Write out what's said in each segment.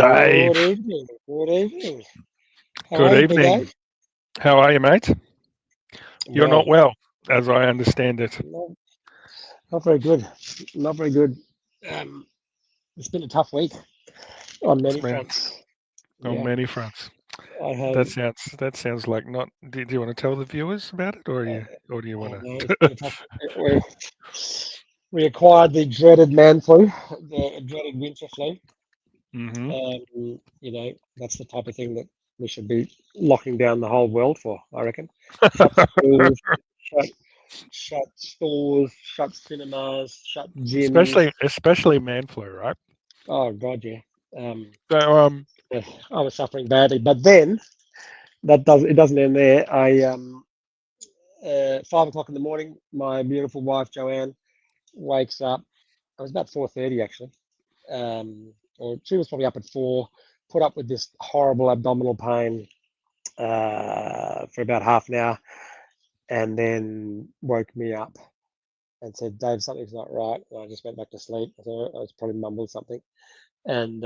Dave. Good evening. Good evening. How Good are you, Big evening. A? How are you, mate? You're not Well, well, as I understand it. not, not very good. Not very good. Um, it's been a tough week on It's many been fronts. on Yeah, many fronts. I have. That sounds like not. Do you want to tell the viewers about it, or do you want Oh no, it's to? been a tough. We we acquired the dreaded man flu, the dreaded winter flu. hmm That's the type of thing that we should be locking down the whole world for. I reckon. Shut schools, shut shut stores, shut cinemas, shut gyms. especially man flu, right? Oh God, yeah. Um, So yeah, I was suffering badly, but then it doesn't end there. 5 o'clock in the morning, my beautiful wife Joanne wakes up. It was about 4:30 actually, or she was probably up at 4. Put up with this horrible abdominal pain for about half an hour, and then woke me up and said, "Dave, something's not right." And I just went back to sleep. I was probably mumbled something, and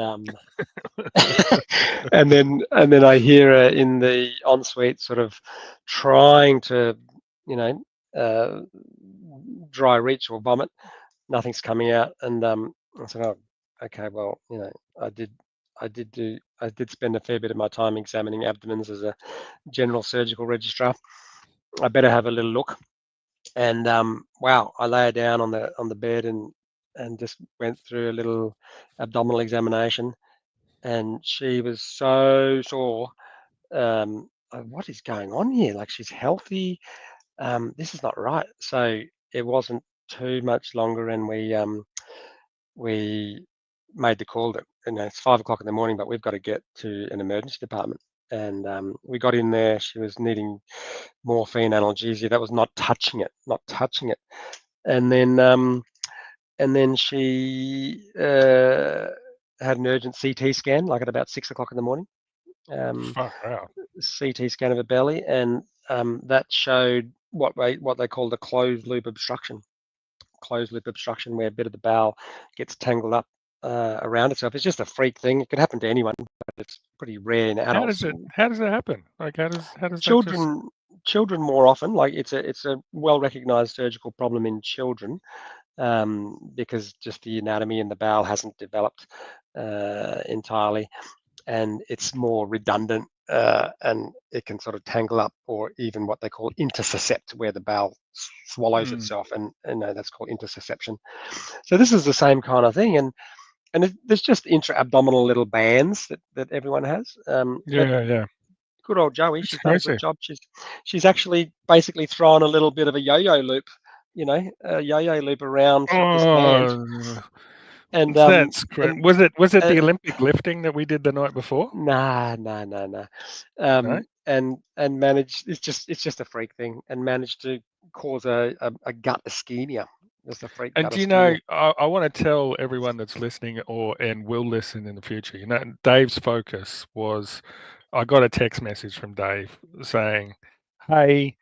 and then I hear her in the ensuite sort of trying to, you know, uh, dry reach or vomit. Nothing's coming out, and I said, "Oh, okay. Well, I did, I did spend a fair bit of my time examining abdomens as a general surgical registrar. I better have a little look." And wow, I lay her down on the bed and just went through a little abdominal examination, and she was so sore. What is going on here? Like, she's healthy. This is not right. So it wasn't too much longer, and we made the call that, it's 5 o'clock in the morning, but we've got to get to an emergency department. And we got in there. She was needing morphine, analgesia. That was not touching it, not touching it. And then she had an urgent CT scan, like at about 6 o'clock in the morning. far out. CT scan of her belly, and that showed what they call the closed loop obstruction, where a bit of the bowel gets tangled up around itself. It's just a freak thing. It could happen to anyone, but it's pretty rare in How adults. does it? How does it happen? Like, how does that just? Children more often, like it's a well recognized surgical problem in children, because just the anatomy in the bowel hasn't developed entirely, and it's more redundant, and it can sort of tangle up, or even what they call intercept, where the bowel swallows Hmm. itself, and that's called interception. So this is the same kind of thing, and there's just intra-abdominal little bands that everyone has. But Yeah, yeah. good old Joey, It's she's done a good crazy. job. She's actually basically thrown a little bit of a yo-yo loop, a yo-yo loop around this band, Oh, and that's great. and Was it uh, the Olympic lifting that we did the night before? nah, nah, nah, nah. No. And managed. It's just a freak thing, and managed to cause a gut ischemia. Just a freak And gut do you know, ischemia. I want to tell everyone that's listening and will listen in the future, Dave's focus was, I got a text message from Dave saying, "Hey,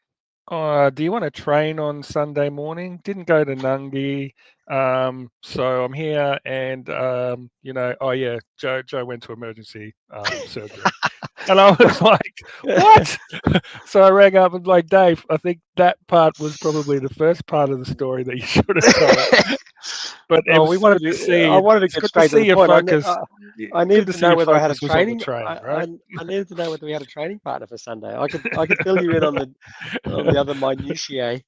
do you want to train on Sunday morning? Didn't go to Nungi, so I'm here, and oh yeah, Joe went to emergency surgery." And I was like, "What?" So I rang up and like, "Dave, I think that part was probably the first part of the story that you should have told." But it Oh, we was wanted good to to. see I you. wanted to It's get good to straight to see the your point. focus. I Good needed to to see know your whether I had a focus was on the training. training, right? I needed to know whether we had a training partner for Sunday. I could fill you in on the other minutiae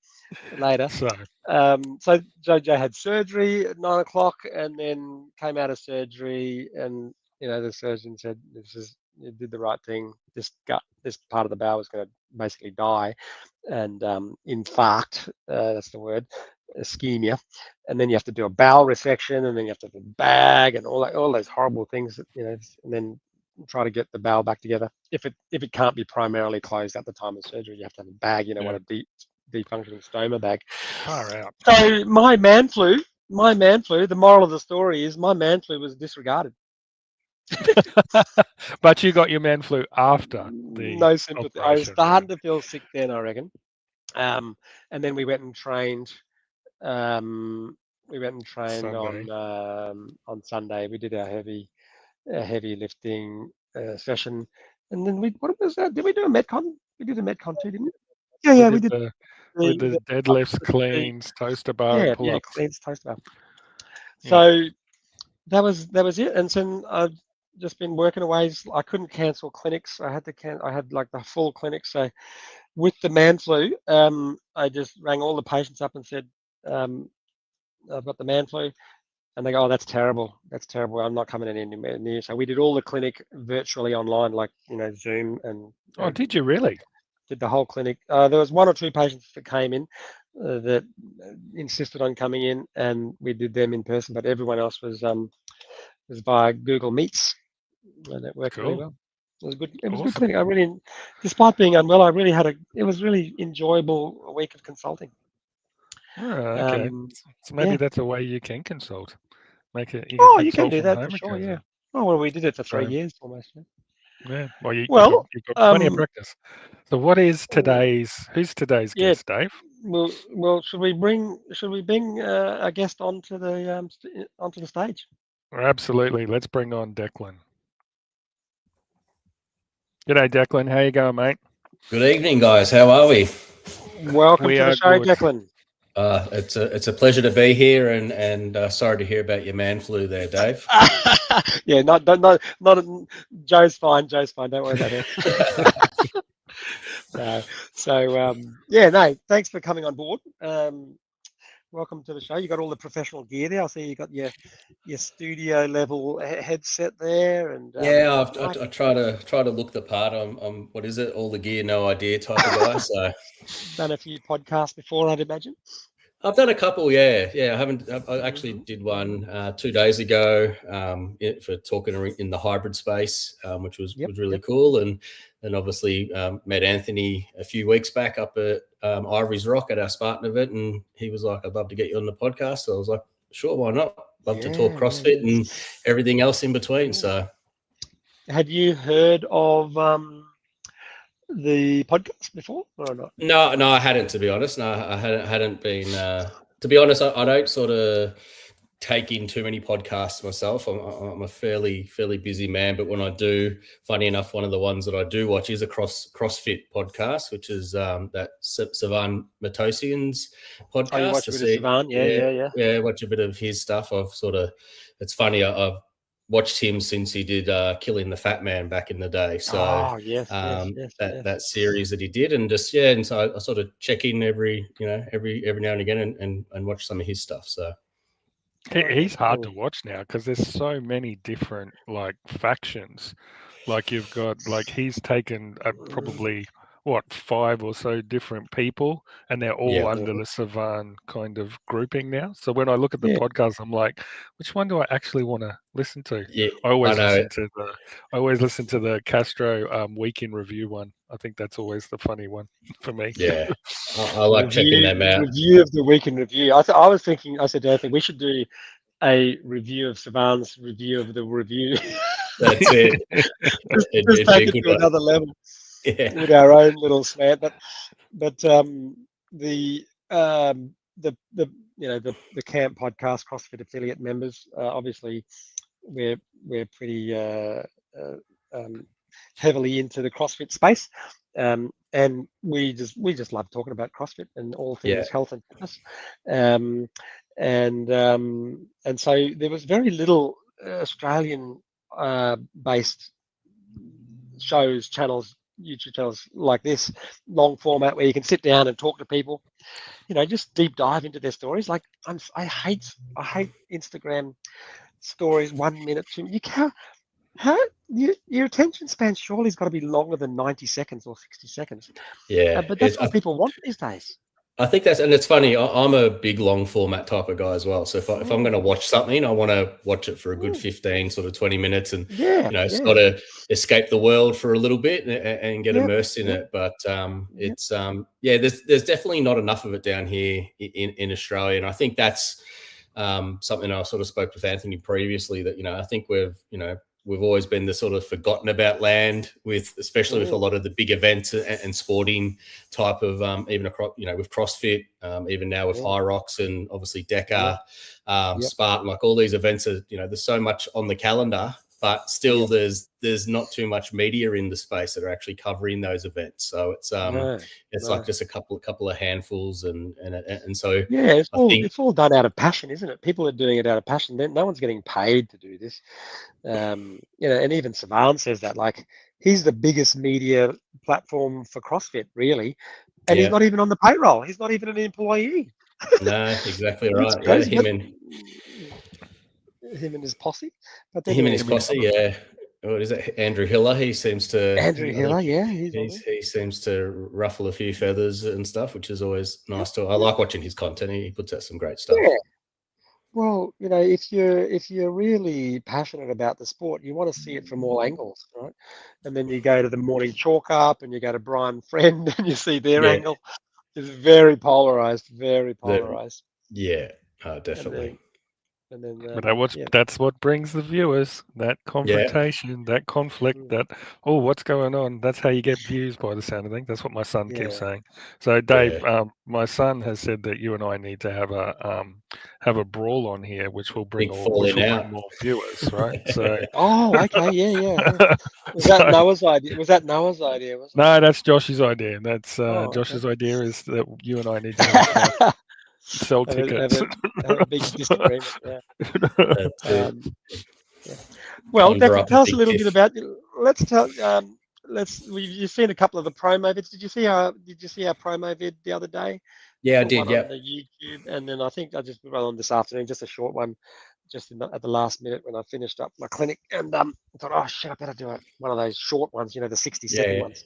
later. So, So Jojo had surgery at 9 o'clock, and then came out of surgery, and the surgeon said, you did the right thing. This part of the bowel was going to basically die, and infarct. That's the word, ischemia. And then you have to do a bowel resection, and then you have to have a bag, and all those horrible things and then try to get the bowel back together. If it can't be primarily closed at the time of surgery, you have to have a bag. What yeah, a deep functioning stoma bag. far out. So my man flu. The moral of the story is my man flu was disregarded. But you got your man flu after the No sympathy. I was operation, right? starting to feel sick then, I reckon. And then we went and trained. Um, we went and trained Sunday. on Sunday. We did our heavy a heavy lifting session. And then what was that? Did we do a Metcon? We did a Metcon too, didn't we? Yeah, We yeah, we did did the deadlifts, the cleans, toaster bar, and yeah, yeah, pull-ups. cleans toast bar. Yeah. So that was it. And so I've just been working away. I couldn't cancel clinics. I had to I had like the full clinic. So with the man flu, I just rang all the patients up and said, um, I've got the man flu. And they go, oh, that's terrible. That's terrible. I'm not coming in anywhere near. So we did all the clinic virtually online, like, Zoom, and Oh, did you really? did the whole clinic. There was one or two patients that came in that insisted on coming in, and we did them in person. But everyone else was via Google Meets, and it worked really Cool. well. It was good. It was a good Awesome. clinic. I really, despite being unwell, I really had it was really enjoyable a week of consulting. Oh, okay. So maybe Yeah. that's a way you can consult. You can Oh, you can consult do from that for home sure. Yeah. occasionally. Oh, well, we did it for 3 So years almost. Yeah. yeah. Well, Well, you've got plenty of practice. So who's today's yeah. guest, Dave? Well, should we bring a guest onto the stage? Absolutely. Let's bring on Declan. G'day, Declan. How you going, mate? Good evening, guys. How are we? Welcome We to the are show, good. Declan. It's a pleasure to be here, and sorry to hear about your man flu there, Dave. Yeah, not. Joe's fine. Joe's fine. Don't worry about it. Yeah, no. Thanks for coming on board. Welcome to the show. You got all the professional gear there. I see you got your studio level headset there, and Yeah, I try to look the part. I'm what is it? All the gear, no idea type of guy. So done a few podcasts before, I'd imagine. I've done a couple. Yeah. I haven't. I actually did one 2 days ago for talking in the hybrid space, which was really cool. And obviously met Anthony a few weeks back up at Ivory's Rock at our Spartan event, and he was like, "I'd love to get you on the podcast." So I was like, "Sure, why not? Love to talk CrossFit and everything else in between." Yeah. So, had you heard of the podcast before or not? No, I hadn't, to be honest. No, I hadn't been. To be honest, I don't sort of take in too many podcasts myself. I'm a fairly busy man, but when I do, funny enough, one of the ones that I do watch is a CrossFit podcast, which is that Savan Matosian's podcast. Oh, you watch a bit of Savan? Yeah. Watch a bit of his stuff. It's funny. I've watched him since he did Killing the Fat Man back in the day. So yes. That series that he did, and just and so I sort of check in every now and again and watch some of his stuff. So He's hard to watch now because there's so many different factions. Like you've got he's taken probably 5 or so different people, and they're all under the Savan kind of grouping now. So when I look at the podcast, I'm like, which one do I actually want to listen to? Yeah, I always listen to the Castro week in review one. I think that's always the funny one for me. Yeah, I like checking them out. Review of the week in review. I was thinking. I said, Anthony, we should do a review of Savan's review of the review. That's it. Just take it to another level with our own little slant. But the camp podcast CrossFit affiliate members, obviously we're pretty heavily into the CrossFit space, and we just love talking about CrossFit and all things health and fitness. And so there was very little Australian based shows, channels, YouTube channels like this, long format where you can sit down and talk to people, just deep dive into their stories. Like I hate Instagram stories, 1 minute, 2 minutes. You can't. Your attention span surely has got to be longer than 90 seconds or 60 seconds. Yeah, but that's what people want these days. I think and it's funny. I'm a big long format type of guy as well. So if I'm going to watch something, I want to watch it for a good 15, sort of 20 minutes, and sort of escape the world for a little bit and get immersed in it. But it's there's definitely not enough of it down here in Australia, and I think that's something I sort of spoke with Anthony previously. That I think we've always been the sort of forgotten about land especially with a lot of the big events and sporting type of, even across, with CrossFit, even now with High Rocks and obviously DEKA, Spartan, like all these events are, there's so much on the calendar but still there's not too much media in the space that are actually covering those events. So it's like just a couple of handfuls, and so it's all done out of passion, isn't it? People are doing it out of passion. No one's getting paid to do this. And even Savan says that, like, he's the biggest media platform for CrossFit, really, and he's not even on the payroll. He's not even an employee. No, exactly right. Crazy, him and his posse. But him and his posse, yeah. What is it? Andrew Hiller. He seems to. He seems to ruffle a few feathers and stuff, which is always nice to. I like watching his content. He puts out some great stuff. Yeah. Well, if you're really passionate about the sport, you want to see it from all angles, right? And then you go to the morning chalk up, and you go to Brian Friend, and you see their angle. It's very polarized. Yeah, definitely. And then, that's what brings the viewers, that confrontation, that conflict, that what's going on. That's how you get views, by the sound of things. That's what my son keeps saying. So Dave, my son has said that you and I need to have a brawl on here, which will bring more viewers, right? So okay, yeah. Was that Noah's idea? No, that's Josh's idea. That's Josh's idea is that you and I need to have a fight. Sell tickets. Have a big disagreement. Well, Declan, tell us a little bit about. You've seen a couple of the promo vids. Did you see our promo vid the other day? Yeah, I did. Yeah. On the YouTube, and then I think I just put one on this afternoon, just a short one, just at the last minute when I finished up my clinic, and I thought, oh shit, I better do one of those short ones, the 60-second ones,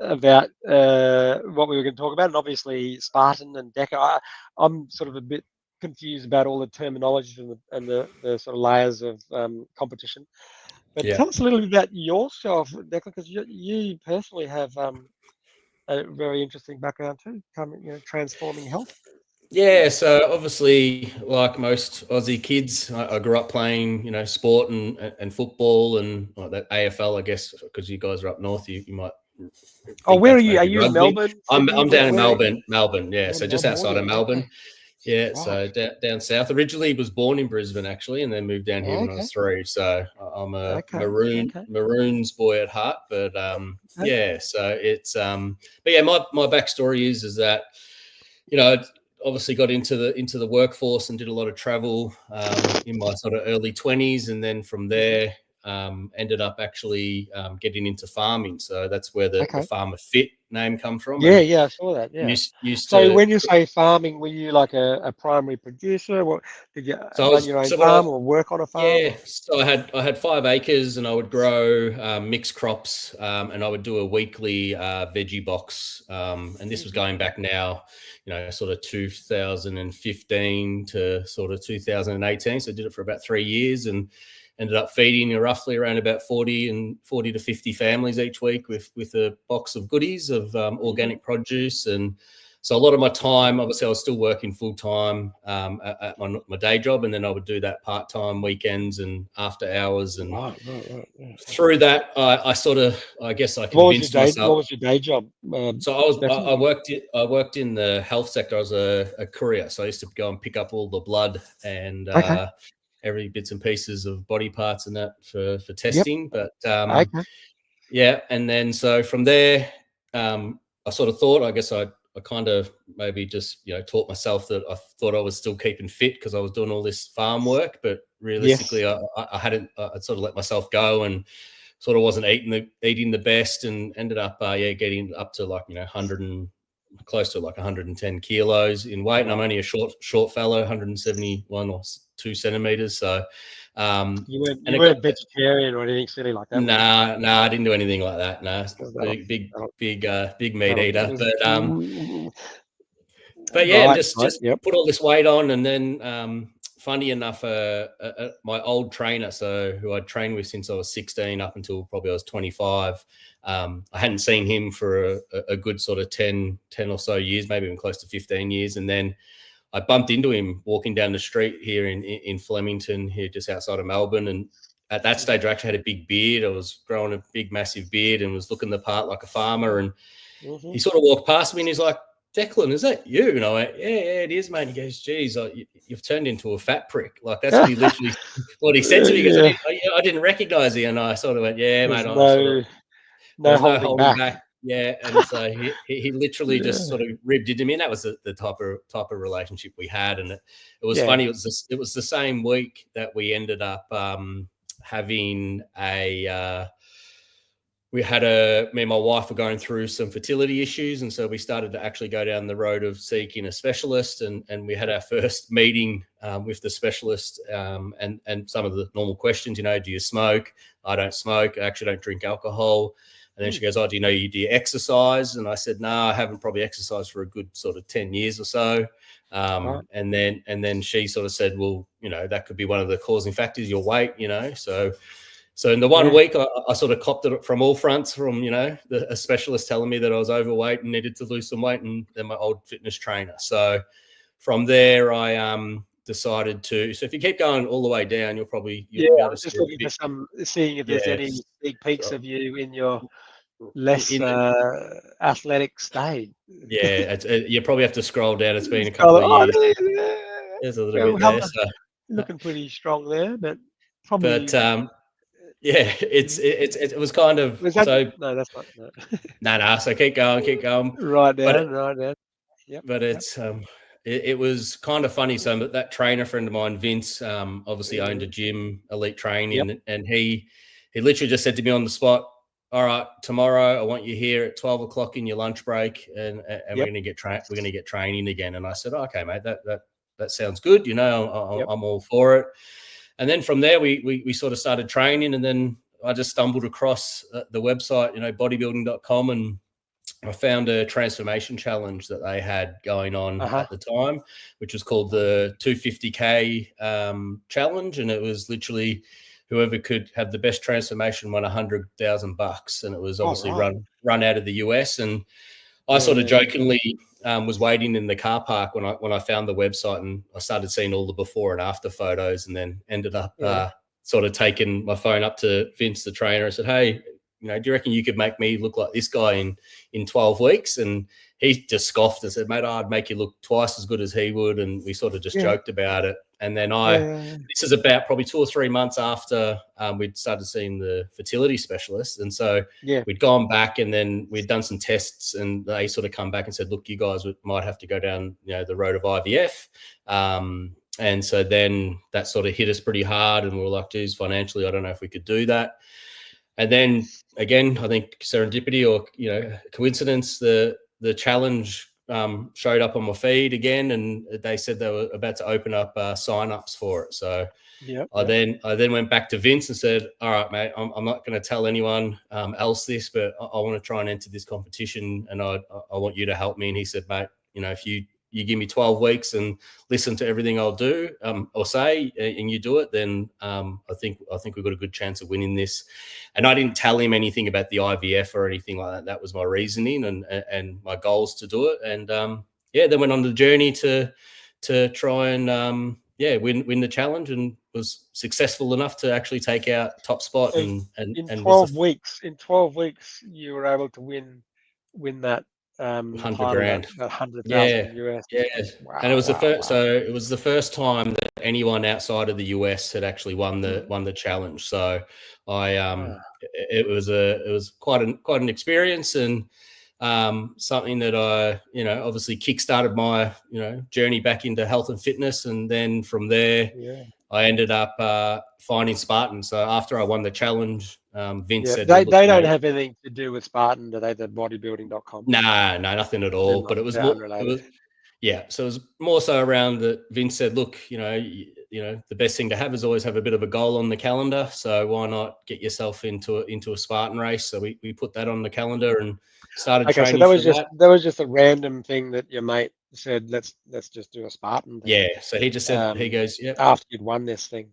about what we were going to talk about, and obviously Spartan and DEKA. I'm sort of a bit confused about all the terminology and the sort of layers of competition. But tell us a little bit about yourself, Declan, because you personally have a very interesting background too, transforming health. Yeah, so obviously, like most Aussie kids, I grew up playing, sport and football and that AFL, I guess, because you guys are up north, you might. Where are you? Are you in Melbourne? I'm down in Melbourne. Yeah, so just outside of Melbourne. Okay. Yeah, Right. so down south. Originally, was born in Brisbane actually, and then moved down here when I was 3. So I'm a Maroons boy at heart. But yeah, so it's but yeah, my backstory is that obviously got into the workforce and did a lot of travel in my sort of early 20s, and then from there ended up actually getting into farming. So that's where the Farmer Fit name come from. Yeah, I saw that. Yeah. So when you say farming, were you like a primary producer? What did you run your own farm or work on a farm? Yeah, so I had 5 acres, and I would grow mixed crops, and I would do a weekly veggie box. And this was going back now, sort of 2015 to sort of 2018. So I did it for about 3 years, and ended up feeding roughly around about 40 to 50 families each week with a box of goodies of organic produce. And so a lot of my time, obviously I was still working full time at my day job, and then I would do that part-time weekends and after hours. And through that, I guess I convinced myself. What was your day job? So I worked in the health sector. I was a courier. So I used to go and pick up all the blood and every bits and pieces of body parts and that for testing. But yeah, and then so from there, I sort of thought, I guess I kind of maybe just taught myself that I thought I was still keeping fit because I was doing all this farm work, but realistically I'd sort of let myself go and sort of wasn't eating the best, and ended up getting up to like 100 and close to like 110 kilos in weight, and I'm only a short fellow, 171 or 2 centimeters. So you weren't vegetarian or anything silly like that? Nah, I didn't do anything like that. No, big meat eater. But yeah, just put all this weight on, and then funny enough, my old trainer, so who I'd trained with since I was 16 up until probably I was 25, I hadn't seen him for a good sort of 10 or so years, maybe even close to 15 years, and then I bumped into him walking down the street here in Flemington, here just outside of Melbourne. And at that stage, I actually had a big beard. I was growing a big, massive beard and was looking the part like a farmer. And he sort of walked past me and he's like, Declan, is that you? And I went, yeah, it is, mate. He goes, geez, you've turned into a fat prick. Like, that's what he literally, what he said to me. Because I didn't recognize you. And I sort of went, yeah, There's mate. no holding back. Yeah. And so he literally just sort of ribbed into me. And that was the type of relationship we had. And it was funny. It was the same week that we ended up having me and my wife were going through some fertility issues. And so we started to actually go down the road of seeking a specialist. And we had our first meeting with the specialist and some of the normal questions, do you smoke? I don't smoke. I actually don't drink alcohol. And then she goes, do you exercise? And I said, no, I haven't probably exercised for a good sort of 10 years or so. And then she sort of said, well, that could be one of the causing factors, your weight, So in the 1 week, I sort of copped it from all fronts, from, a specialist telling me that I was overweight and needed to lose some weight, and then my old fitness trainer. So from there, I decided to. So if you keep going all the way down, you'll probably I'm just looking for seeing if there's any sneak peeks of you in your less athletic state. Yeah, you probably have to scroll down. It's been a couple of years. There's a little bit there. So looking pretty strong there, but probably. But yeah, it was kind of. No, that's not. No. So keep going. Right down. Yep. But it was kind of funny. So that trainer friend of mine, Vince, obviously owned a gym, Elite Training, and he literally just said to me on the spot, all right, tomorrow I want you here at 12 o'clock in your lunch break, and we're going to get training again. And I said, okay, mate, that sounds good. I'm all for it. And then from there, we sort of started training, and then I just stumbled across the website, bodybuilding.com, and I found a transformation challenge that they had going on at the time, which was called the 250K challenge. And it was literally whoever could have the best transformation won $100,000. And it was obviously run out of the US. And I sort of jokingly was waiting in the car park when I found the website, and I started seeing all the before and after photos, and then ended up sort of taking my phone up to Vince, the trainer, and said, hey, do you reckon you could make me look like this guy in 12 weeks? And he just scoffed and said, mate, I'd make you look twice as good as he would. And we sort of just joked about it. And then this is about probably 2 or 3 months after we'd started seeing the fertility specialist. And so we'd gone back, and then we'd done some tests, and they sort of come back and said, look, you guys might have to go down, the road of IVF. And so then that sort of hit us pretty hard, and we were like, geez, financially, I don't know if we could do that. And then again, I think serendipity or, coincidence, the challenge showed up on my feed again, and they said they were about to open up sign-ups for it. So I then went back to Vince and said, all right, mate, I'm not going to tell anyone else this, but I want to try and enter this competition, and I want you to help me. And he said, mate, if you give me 12 weeks and listen to everything I'll do or say, and you do it, then I think we've got a good chance of winning this. And I didn't tell him anything about the IVF or anything like that. That was my reasoning and my goals to do it. And then went on the journey to try and win the challenge, and was successful enough to actually take out top spot. In 12 weeks, you were able to win that. $100,000, $100,000 US. Wow, and it was it was the first time that anyone outside of the US had actually won the challenge. So it was quite an experience, and something that I obviously kickstarted my journey back into health and fitness. And then from there I ended up finding Spartan. So after I won the challenge, Vince said they don't have anything to do with Spartan, do they? The bodybuilding.com. No, nothing at all. But it was more, so it was more so around that Vince said, look, the best thing to have is always have a bit of a goal on the calendar. So why not get yourself into a Spartan race? So we put that on the calendar and started training. So that was just a random thing that your mate said, let's just do a Spartan thing. Yeah. So he just said, he goes, after you'd won this thing.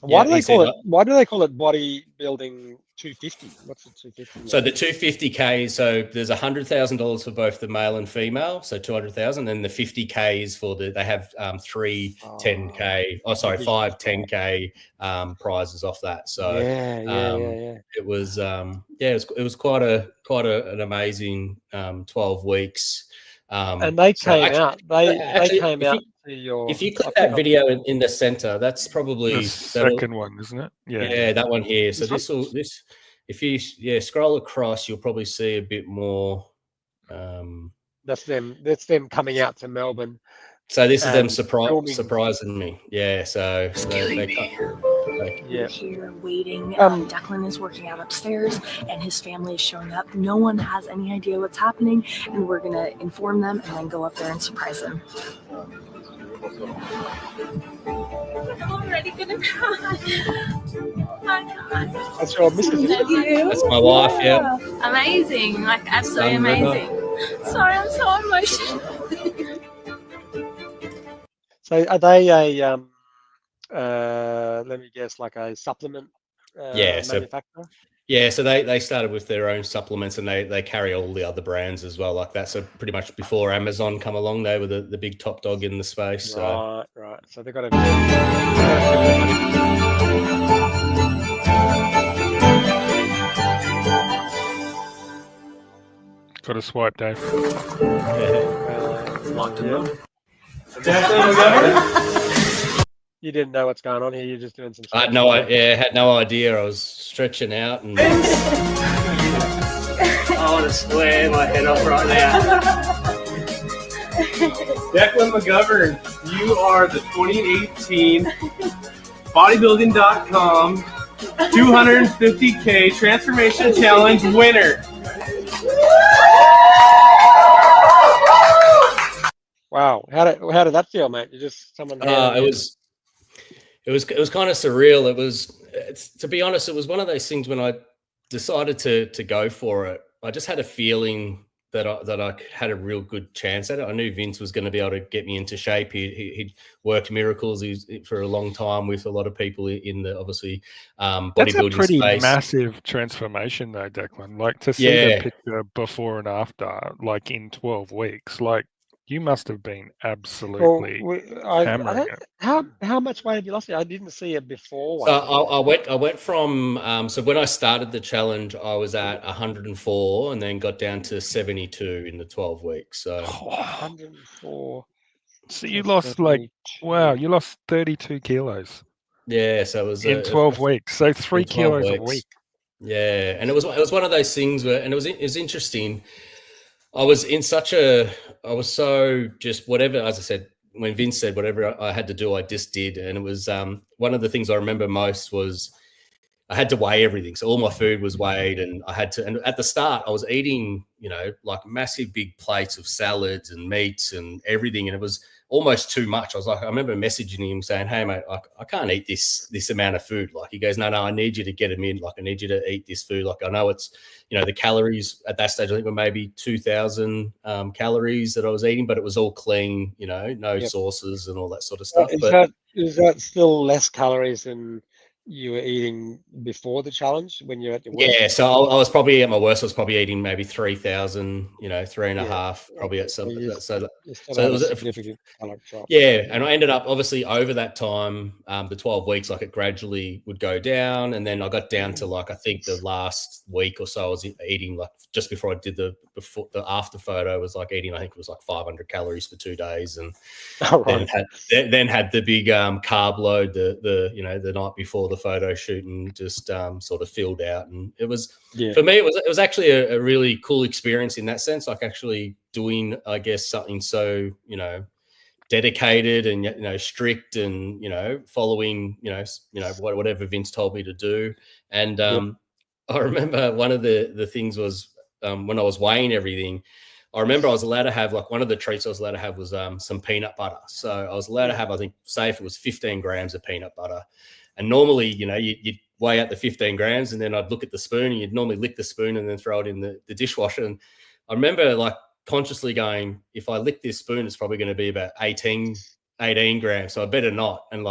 Why do they call it bodybuilding 250? What's the 250? So the 250K, so there's $100,000 for both the male and female, so 200,000, and the 50K is they have 5 10K prizes off that. So it was quite an amazing 12 weeks. And they came out. They came out to your. If you click that video in the center, that's probably the second one, isn't it? Yeah, that one here. So if you scroll across, you'll probably see a bit more. That's them. That's them coming out to Melbourne. So this is them surprising me. Yeah. So they We're here waiting. Declan is working out upstairs, and his family is showing up. No one has any idea what's happening, and we're gonna inform them and then go up there and surprise them. I'm already gonna cry. That's your missus. That's my wife. Yeah. Amazing, like absolutely amazing. Sorry, I'm so emotional. So are they a let me guess, like a supplement manufacturer? Yeah, so they started with their own supplements, and they carry all the other brands as well, like that. So pretty much before Amazon come along, they were the big top dog in the space. Right. So they've got a. Got a swipe, Dave. Locked him up. You didn't know what's going on here. You're just doing some. I had no idea. I was stretching out, and I want to swear my head off right now. Declan McGovern, you are the 2018 bodybuilding.com 250K Transformation Challenge winner. Wow, how did that feel, mate? You just someone. It was kind of surreal. To be honest, it was one of those things when I decided to go for it. I just had a feeling that I had a real good chance at it. I knew Vince was going to be able to get me into shape. He'd worked miracles for a long time with a lot of people in the obviously bodybuilding space. That's a pretty massive transformation, though, Declan. Like to see the picture before and after, like in 12 weeks, like. You must have been absolutely hammering it. How much weight have you lost? I didn't see it before. So I went from so when I started the challenge, I was at 104 and then got down to 72 in the 12 weeks. So 104. So you lost you lost 32 kilos. Yeah, so it was in 12 weeks. So 3 kilos a week. Yeah, and it was one of those things where, and it was interesting. I was so just whatever, as I said, when Vince said whatever I had to do, I just did. And it was one of the things I remember most was I had to weigh everything. So all my food was weighed, and and at the start I was eating, like massive big plates of salads and meats and everything. And it was almost too much. I remember messaging him saying, "Hey mate, I can't eat this amount of food." Like he goes, no, I need you to get them in. Like I need you to eat this food. Like I know it's, the calories at that stage, I think were maybe 2,000 calories that I was eating, but it was all clean, no sauces and all that sort of stuff. Is that still less calories than you were eating before the challenge when you're at your worst? Yeah, so I was probably at my worst. I was probably eating maybe 3,000, 3.5, probably at some. So it was a significant calorie drop. Yeah, and I ended up obviously over that time, the 12 weeks, like it gradually would go down, and then I got down to I think the last week or so I was eating just before I did the after photo was eating, I think it was 500 calories for 2 days, and then had the big carb load the night before the photo shoot, and just sort of filled out. And it was for me it was actually a really cool experience in that sense, actually doing, I guess, something so dedicated and strict and following whatever Vince told me to do. And I remember one of the things was when I was weighing everything, I remember I was allowed to have one of the treats I was allowed to have was some peanut butter. So I was allowed to have, I think, say if it was 15 grams of peanut butter. And normally, you'd weigh out the 15 grams, and then I'd look at the spoon, and you'd normally lick the spoon and then throw it in the dishwasher. And I remember consciously going, if I lick this spoon, it's probably going to be about 18 grams. So I better not. And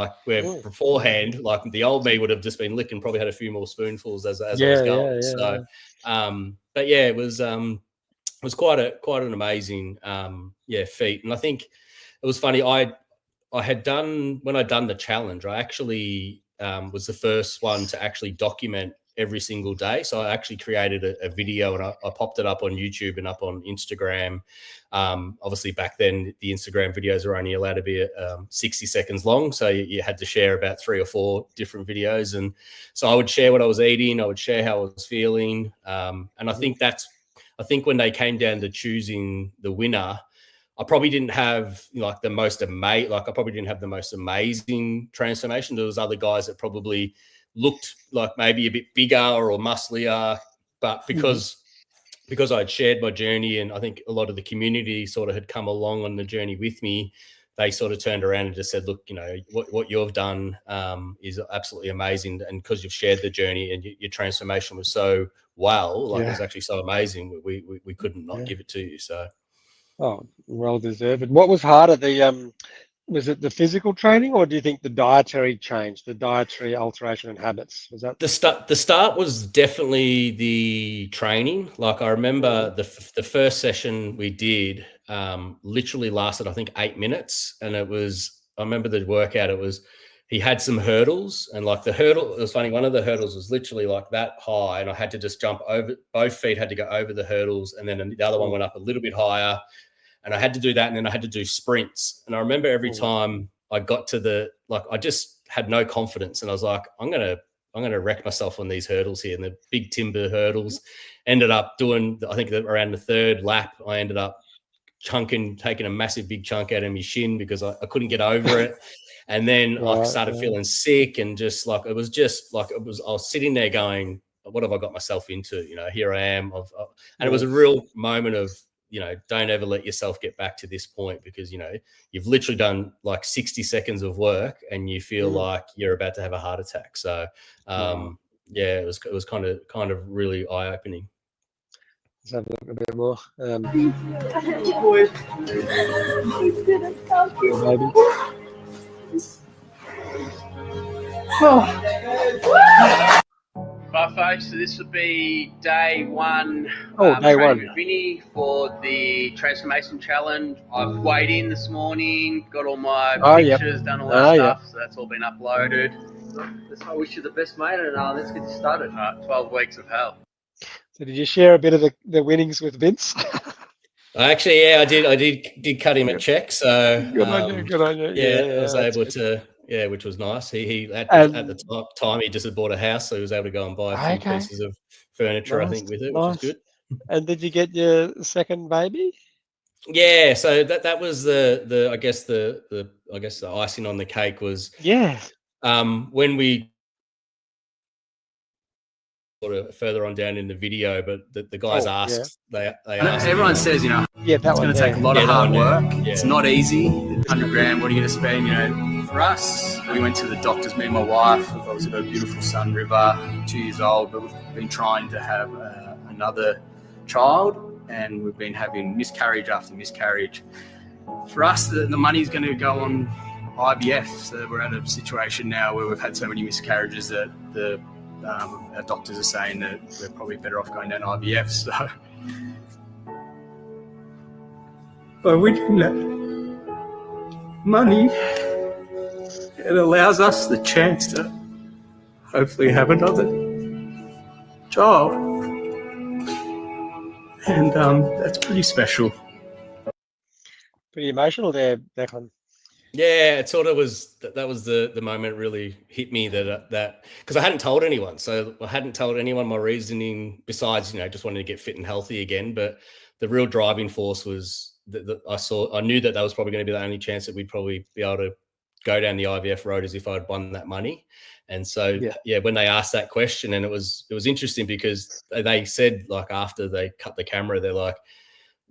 beforehand, the old me would have just been licking, probably had a few more spoonfuls as I was going. But yeah, it was quite an amazing feat. And I think it was funny. I had done, when I'd done the challenge, I actually was the first one to actually document every single day. So I actually created a video, and I popped it up on YouTube and up on Instagram. Obviously back then the Instagram videos are only allowed to be 60 seconds long. So you had to share about 3 or 4 different videos. And so I would share what I was eating. I would share how I was feeling. And I think when they came down to choosing the winner, I probably didn't have like the most amazing transformation. There was other guys that probably looked like maybe a bit bigger or musclier, but because I'd shared my journey, and I think a lot of the community sort of had come along on the journey with me, they sort of turned around and just said, look, you know, what you've done is absolutely amazing. And because you've shared the journey and your transformation was so it was actually so amazing, we couldn't not give it to you. So. Oh, well deserved. What was harder, was it the physical training, or do you think the dietary change, the dietary alteration and habits? Was that the start was definitely the training. Like I remember the first session we did literally lasted, I think, 8 minutes, and I remember the workout. He had some hurdles, and like the hurdle, it was funny. One of the hurdles was literally like that high, and I had to just jump over. Both feet had to go over the hurdles, and then the other one went up a little bit higher. And I had to do that, and then I had to do sprints. And I remember every time I got to I just had no confidence, and I was like, I'm gonna wreck myself on these hurdles here. And the big timber hurdles, ended up doing, I think around the 3rd lap, I ended up taking a massive big chunk out of my shin because I couldn't get over it. And then I started feeling sick, and I was sitting there going, what have I got myself into? You know, here I am. And it was a real moment of, you know, don't ever let yourself get back to this point, because, you know, you've literally done like 60 seconds of work and you feel like you're about to have a heart attack. So, it was kind of really eye-opening. Let's have a look a bit more. Right, folks, so this will be day 1. Day 1. With Vinny for the Transformation Challenge. I've weighed in this morning, got all my pictures, done all that stuff, so that's all been uploaded. I wish you the best, mate, and let's get you started. 12 weeks of hell. So did you share a bit of the winnings with Vince? Actually, I did cut him a check. So good on you. I was able to. Yeah, which was nice. He at the time he just had bought a house, so he was able to go and buy a few pieces of furniture, I think, with it, which was good. And did you get your second baby? Yeah, so that was the I guess the icing on the cake was when we sort of further on down in the video, but the guys asked they asked. Everyone says, you know, it's going to take a lot of hard work. It's not easy. 100 grand, what are you going to spend? You know, for us, we went to the doctors, me and my wife. We've obviously got a beautiful son, River, 2 years old, but we've been trying to have another child, and we've been having miscarriage after miscarriage. For us, the money's going to go on IVF. So we're at a situation now where we've had so many miscarriages that our doctors are saying that we're probably better off going down IVF. So by winning that money, it allows us the chance to hopefully have another child, and that's pretty special. Pretty emotional there, Declan. Yeah, it sort of was. That was the moment really hit me that because I hadn't told anyone. So I hadn't told anyone my reasoning besides, you know, just wanting to get fit and healthy again. But the real driving force was that I knew that was probably going to be the only chance that we'd probably be able to go down the IVF road is if I'd won that money. And so, when they asked that question, and it was interesting because they said, like, after they cut the camera, they're like,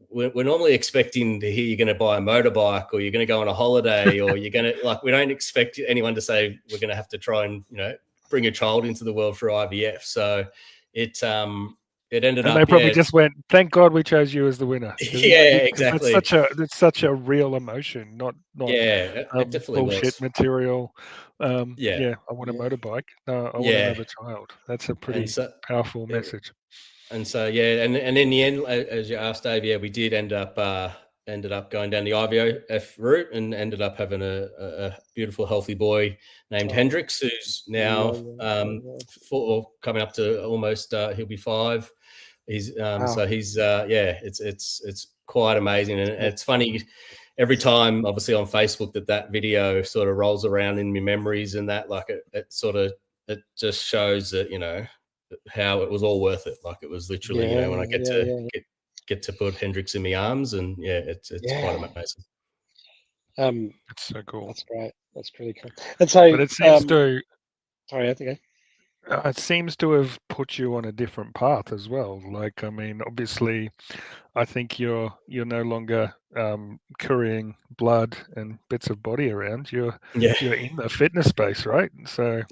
we're normally expecting to hear you're going to buy a motorbike or you're going to go on a holiday or you're going to, like, we don't expect anyone to say we're going to have to try and, you know, bring a child into the world for IVF. So it ended up. And they probably just went, "Thank God we chose you as the winner." Yeah, exactly. It's such a real emotion, not it definitely bullshit was. material. I want a motorbike. I want another child. That's a pretty powerful message. And so, and in the end, as you asked, Dave, we did end up ended up going down the IVF route and ended up having a beautiful, healthy boy named Hendrix, who's now coming up to almost he'll be 5. He's so he's it's quite amazing, and it's funny every time, obviously on Facebook, that video sort of rolls around in my memories, and that like it just shows that, you know, how it was all worth it. Like it was literally, you know, when I get to put Hendrix in my arms, and it's quite amazing. It's so cool. That's great. That's pretty cool. And so, but it seems to. Sorry, I think it seems to have put you on a different path as well. Like, I mean, obviously, I think you're no longer carrying blood and bits of body around. You're in the fitness space, right? So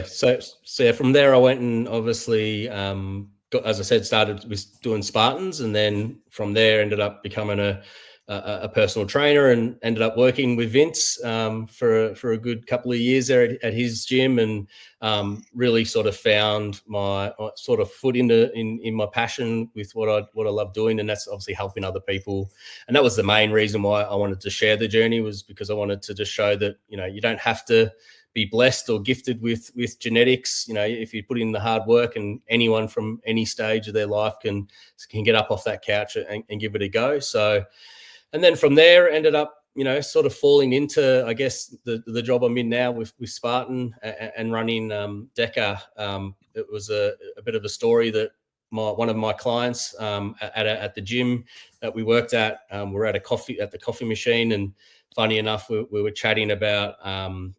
so from there I went and obviously as I said, started with doing Spartans, and then from there ended up becoming a personal trainer, and ended up working with Vince for a good couple of years there at his gym, and really sort of found my sort of foot in my passion with what I love doing, and that's obviously helping other people. And that was the main reason why I wanted to share the journey, was because I wanted to just show that, you know, you don't have to be blessed or gifted with genetics. You know, if you put in the hard work, and anyone from any stage of their life can get up off that couch and give it a go. So, and then from there ended up, you know, sort of falling into, I guess, the job I'm in now with Spartan and running DEKA. It was a bit of a story that one of my clients at the gym that we worked at, we're at the coffee machine, and funny enough, we were chatting about,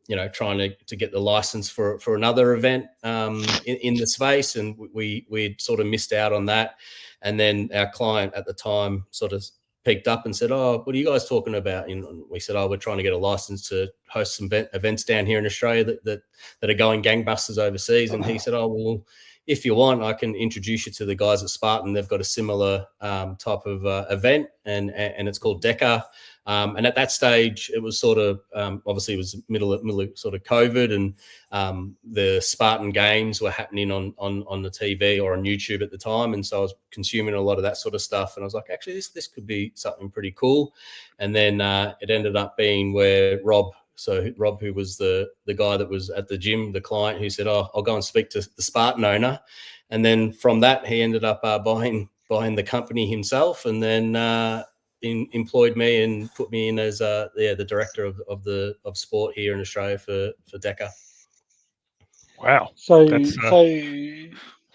you know, trying to get the license for another event in the space, and we'd sort of missed out on that. And then our client at the time sort of picked up and said, "Oh, what are you guys talking about?" And we said, "Oh, we're trying to get a license to host some events down here in Australia that are going gangbusters overseas." And he said, "Oh, well, if you want, I can introduce you to the guys at Spartan. They've got a similar type of event, and it's called DEKA." And at that stage, it was sort of obviously it was middle of sort of COVID, and the Spartan games were happening on the TV or on YouTube at the time, and so I was consuming a lot of that sort of stuff. And I was like, actually, this could be something pretty cool. And then it ended up being where Rob, who was the guy that was at the gym, the client, who said, "Oh, I'll go and speak to the Spartan owner," and then from that he ended up buying the company himself, and then employed me and put me in as the director of sport here in Australia for DEKA. Wow. So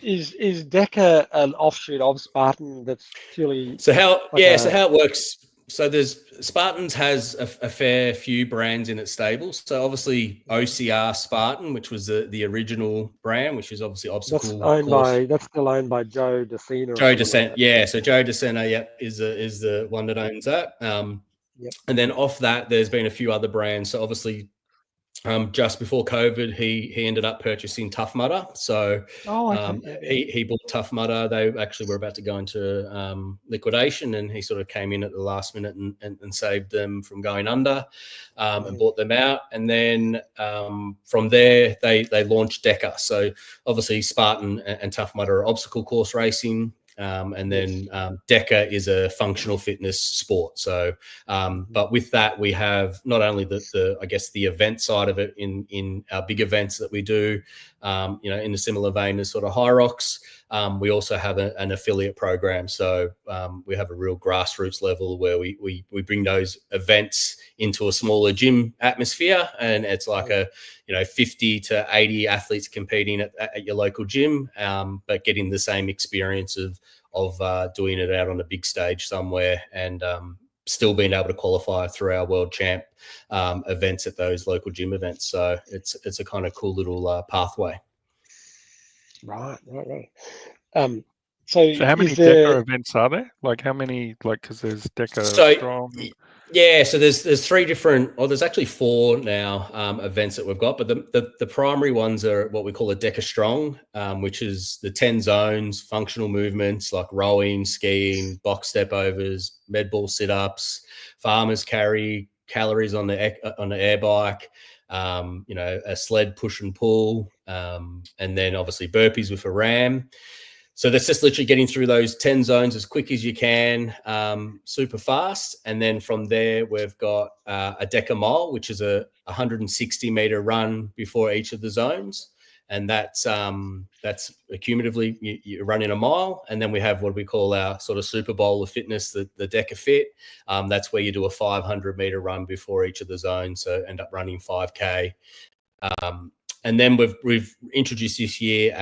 is DEKA an offshoot of Spartan that's purely how it works? So Spartans has a fair few brands in its stable. So obviously OCR Spartan, which was the original brand, which is obviously obstacle. That's still owned by Joe DeSena. Joe DeSena, yeah. So Joe DeSena, is the one that owns that. And then off that, there's been a few other brands. So obviously, just before COVID, he ended up purchasing Tough Mudder. So he bought Tough Mudder. They actually were about to go into liquidation, and he sort of came in at the last minute and saved them from going under, and bought them out. And then from there, they launched DEKA. So obviously Spartan and Tough Mudder are obstacle course racing. And then DEKA is a functional fitness sport. So, but with that, we have not only the event side of it in our big events that we do, in a similar vein as sort of High Rocks. We also have an affiliate program. So we have a real grassroots level where we bring those events into a smaller gym atmosphere, and it's like 50 to 80 athletes competing at your local gym, but getting the same experience of doing it out on a big stage somewhere, and still being able to qualify through our world champ events at those local gym events. So it's a kind of cool little pathway. Right. So how many DEKA events are there? Like how many? Like because there's DEKA Strong. Yeah, so there's 3 different, or there's actually 4 now events that we've got, but the primary ones are what we call a DEKA Strong, which is the 10 zones, functional movements like rowing, skiing, box step overs, med ball sit-ups, farmers carry, calories on the air bike, a sled push and pull, and then obviously burpees with a ram. So that's just literally getting through those 10 zones as quick as you can, super fast. And then from there, we've got a DEKA mile, which is a 160-meter run before each of the zones. And that's accumulatively you run in a mile. And then we have what we call our sort of Super Bowl of fitness, the DEKA Fit. That's where you do a 500-meter run before each of the zones. So end up running 5K. And then we've introduced this year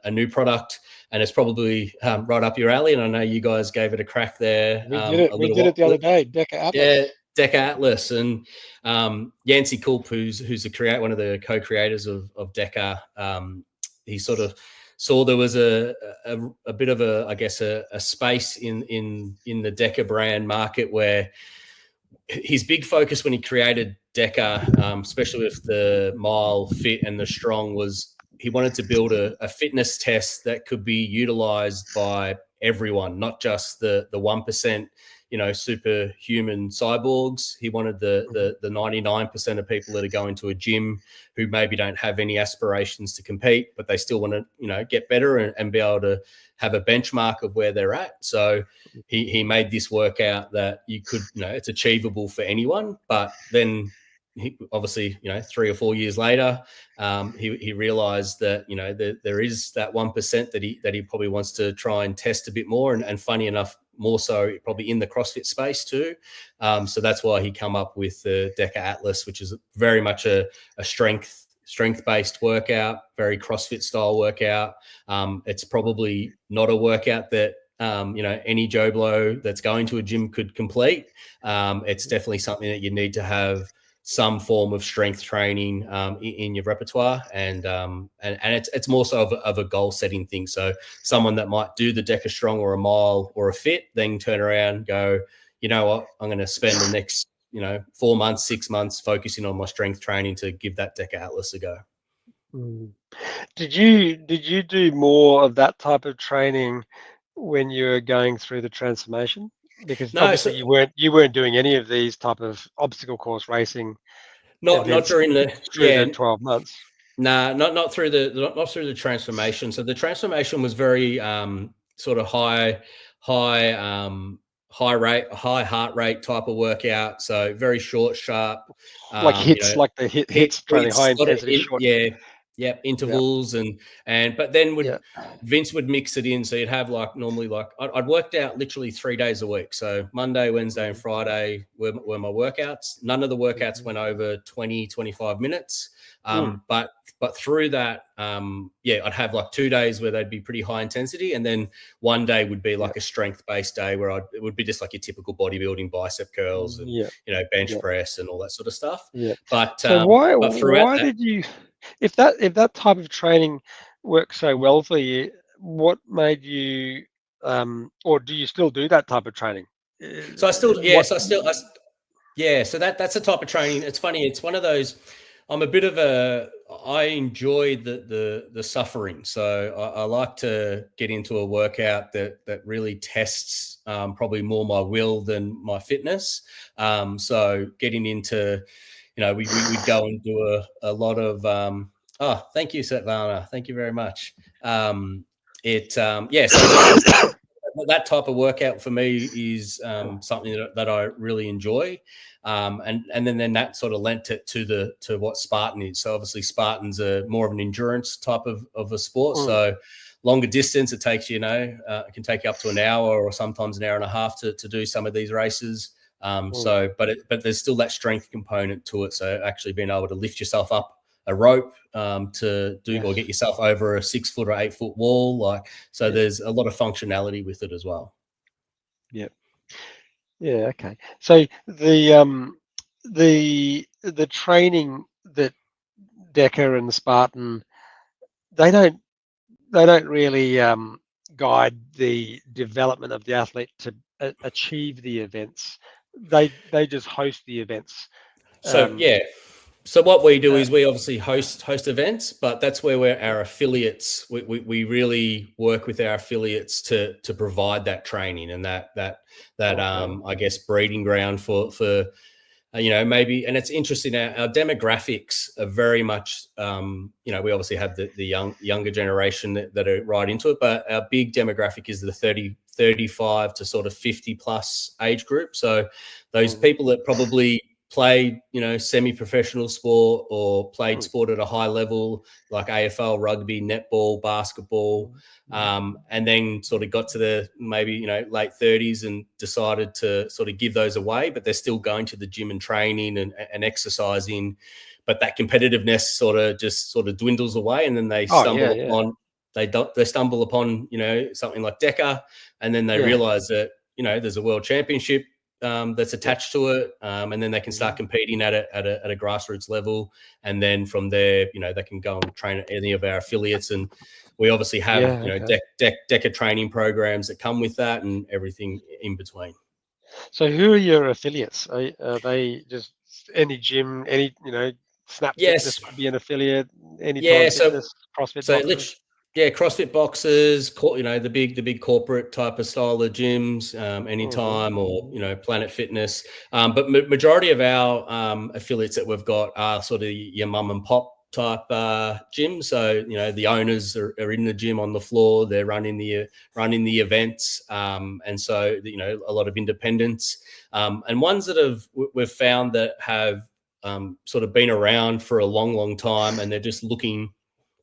a new product, and it's probably right up your alley. And I know you guys gave it a crack there. We did it the other day, DEKA Atlas. Yeah, DEKA Atlas. And Yancey Kulp, who's one of the co-creators of DEKA, he sort of saw there was a bit of a space in the DEKA brand market where his big focus when he created DEKA, especially with the mile, fit, and the strong, was he wanted to build a fitness test that could be utilized by everyone, not just the 1%, superhuman cyborgs. He wanted the 99% of people that are going to a gym who maybe don't have any aspirations to compete, but they still want to, get better and be able to have a benchmark of where they're at. So he made this workout that you could, it's achievable for anyone. But then he, obviously, 3 or 4 years later, he realized that, there is that 1% that he probably wants to try and test a bit more. And funny enough, more so probably in the CrossFit space too. So that's why he come up with the DEKA Atlas, which is very much a strength-based workout, very CrossFit style workout. It's probably not a workout that, any Joe Blow that's going to a gym could complete. It's definitely something that you need to have some form of strength training in your repertoire, and it's more so of a goal setting thing. So someone that might do the DEKA Strong or a mile or a fit, then turn around, go, you know what, I'm going to spend the next 4 months, 6 months focusing on my strength training to give that DEKA Atlas a go. Did you do more of that type of training when you were going through the transformation? Because obviously you weren't doing any of these type of obstacle course racing. Not during the 12 months. Nah, not through the transformation. So the transformation was very sort of high heart rate type of workout. So very short, sharp, like hits, like the hits, training high intensity, short. Yeah, intervals but then Vince would mix it in. So you'd have normally I'd worked out literally 3 days a week. So Monday, Wednesday, and Friday were my workouts. None of the workouts went over 20, 25 minutes. But through that, I'd have 2 days where they'd be pretty high intensity, and then one day would be a strength-based day where it would be just like your typical bodybuilding bicep curls and bench press and all that sort of stuff. Yeah. But so why did you? If that type of training works so well for you, what made you, or do you still do that type of training? So that's the type of training. It's funny. It's one of those. I enjoy the suffering. So I like to get into a workout that really tests probably more my will than my fitness. So getting into, we'd go and do a lot of, thank you, Svetlana. Thank you very much. So that type of workout for me is something that I really enjoy. And then that sort of lent it to what Spartan is. So obviously Spartan's more of an endurance type of a sport. So longer distance, it takes it can take you up to an hour or sometimes an hour and a half to do some of these races. But there's still that strength component to it. So actually being able to lift yourself up a rope to do or get yourself over a 6 foot or 8 foot wall, there's a lot of functionality with it as well. Okay. So the training that DEKA and the Spartan, they don't really guide the development of the athlete to achieve the events. They just host the events. So what we do is we obviously host events, but that's where our affiliates, we really work with our affiliates to provide that training and that I guess breeding ground for maybe, and it's interesting. Our demographics are very much, we obviously have the younger generation that are right into it, but our big demographic is the 35 to sort of 50 plus age group. So those people that probably played, semi-professional sport or played sport at a high level, like AFL, rugby, netball, basketball, and then sort of got to the maybe, late 30s and decided to sort of give those away, but they're still going to the gym and training and exercising, but that competitiveness sort of dwindles away, and then they stumble upon something like DEKA, and then they realize that there's a world championship that's attached to it, and then they can start competing at a grassroots level, and then from there, they can go and train at any of our affiliates, and we obviously have DEKA training programs that come with that, and everything in between. So, who are your affiliates? Are they just any gym, any Snap Fitness could be an affiliate, Anytime Fitness, CrossFit boxes? CrossFit boxes, the big corporate type of style of gyms, Anytime or Planet Fitness. But majority of our affiliates that we've got are sort of your mum and pop type gyms. So the owners are in the gym on the floor. They're running the events, and so a lot of independents, and ones that we've found that have sort of been around for a long time, and they're just looking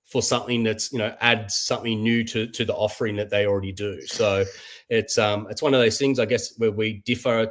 for something that's adds something new to the offering that they already do. So it's one of those things, I guess, where we differ.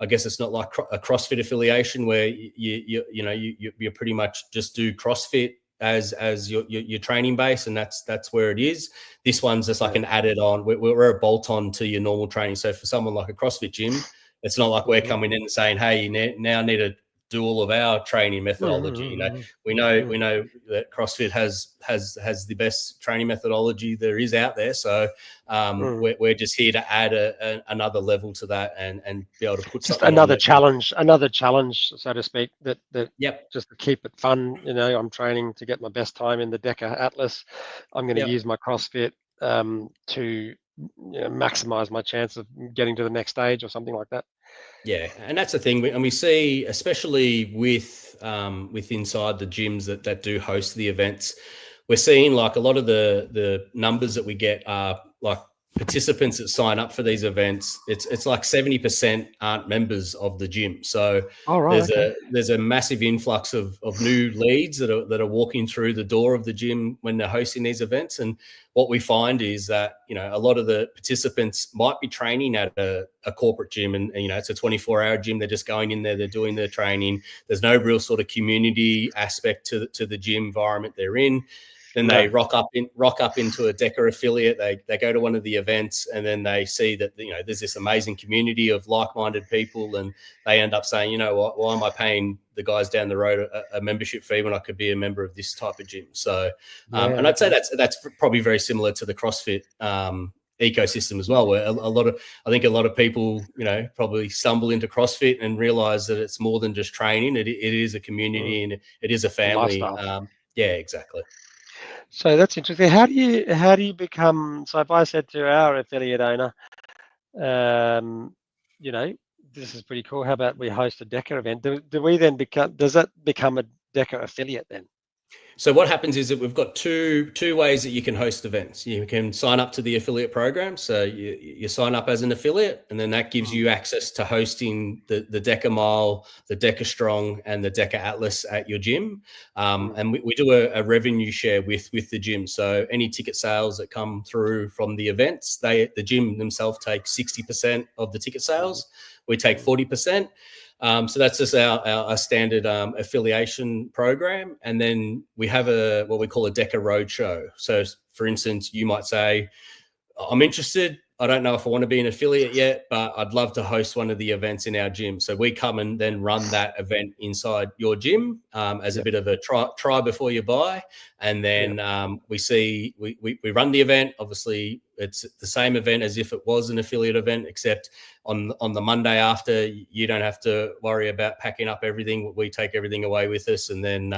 It's not like a CrossFit affiliation where you pretty much just do CrossFit as your training base, and that's where it is. This one's just like an added on. We're a bolt on to your normal training. So for someone like a CrossFit gym, it's not like we're coming in and saying, hey, you now need to do all of our training methodology. We know that CrossFit has the best training methodology there is out there. So we're just here to add another level to that and be able to put just something another challenge, so to speak. That just to keep it fun. I'm training to get my best time in the DEKA Atlas. I'm going to use my CrossFit to maximize my chance of getting to the next stage or something like that. Yeah, and that's the thing, and we see, especially with inside the gyms that do host the events, we're seeing like a lot of the numbers that we get are like participants that sign up for these events. It's like 70% aren't members of the gym. So there's a massive influx of new leads that are walking through the door of the gym when they're hosting these events. And what we find is that, a lot of the participants might be training at a corporate gym and it's a 24-hour gym. They're just going in there, they're doing their training. There's no real sort of community aspect to the gym environment they're in. Then they rock up into a DEKA affiliate. They go to one of the events, and then they see that there's this amazing community of like-minded people, and they end up saying, what? Why am I paying the guys down the road a membership fee when I could be a member of this type of gym? So, and I'd say that's probably very similar to the CrossFit ecosystem as well, where I think a lot of people probably stumble into CrossFit and realize that it's more than just training. It is a community and it is a family. Yeah, exactly. So that's interesting. How do you become? So if I said to our affiliate owner, this is pretty cool. How about we host a DEKA event? Do we then become? Does that become a DEKA affiliate then? So what happens is that we've got two ways that you can host events. You can sign up to the affiliate program. So you sign up as an affiliate, and then that gives you access to hosting the DEKA Mile, the DEKA Strong, and the DEKA Atlas at your gym. And we do a revenue share with the gym. So any ticket sales that come through from the events, the gym themselves take 60% of the ticket sales. We take 40%. So that's just our standard affiliation program. And then we have what we call a DEKA Roadshow. So for instance, you might say, I'm interested. I don't know if I want to be an affiliate yet, but I'd love to host one of the events in our gym. So we come and then run that event inside your gym as a bit of a try before you buy. And then we run the event. Obviously, it's the same event as if it was an affiliate event, except on the Monday after, you don't have to worry about packing up everything. We take everything away with us, and then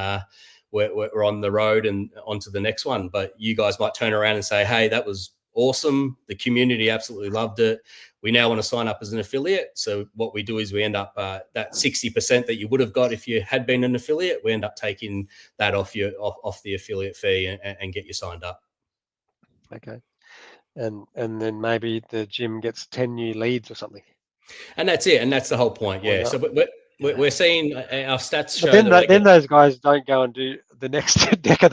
we're on the road and on to the next one. But you guys might turn around and say, hey, that was awesome. The community absolutely loved it. we now want to sign up as an affiliate. So what we do is we end up that 60% that you would have got if you had been an affiliate, we end up taking that off the affiliate fee and get you signed up. Okay. And then maybe the gym gets 10 new leads or something. And that's it. And that's the whole point. Yeah. So we're seeing our stats show. But then those guys don't go and do the next DEKA.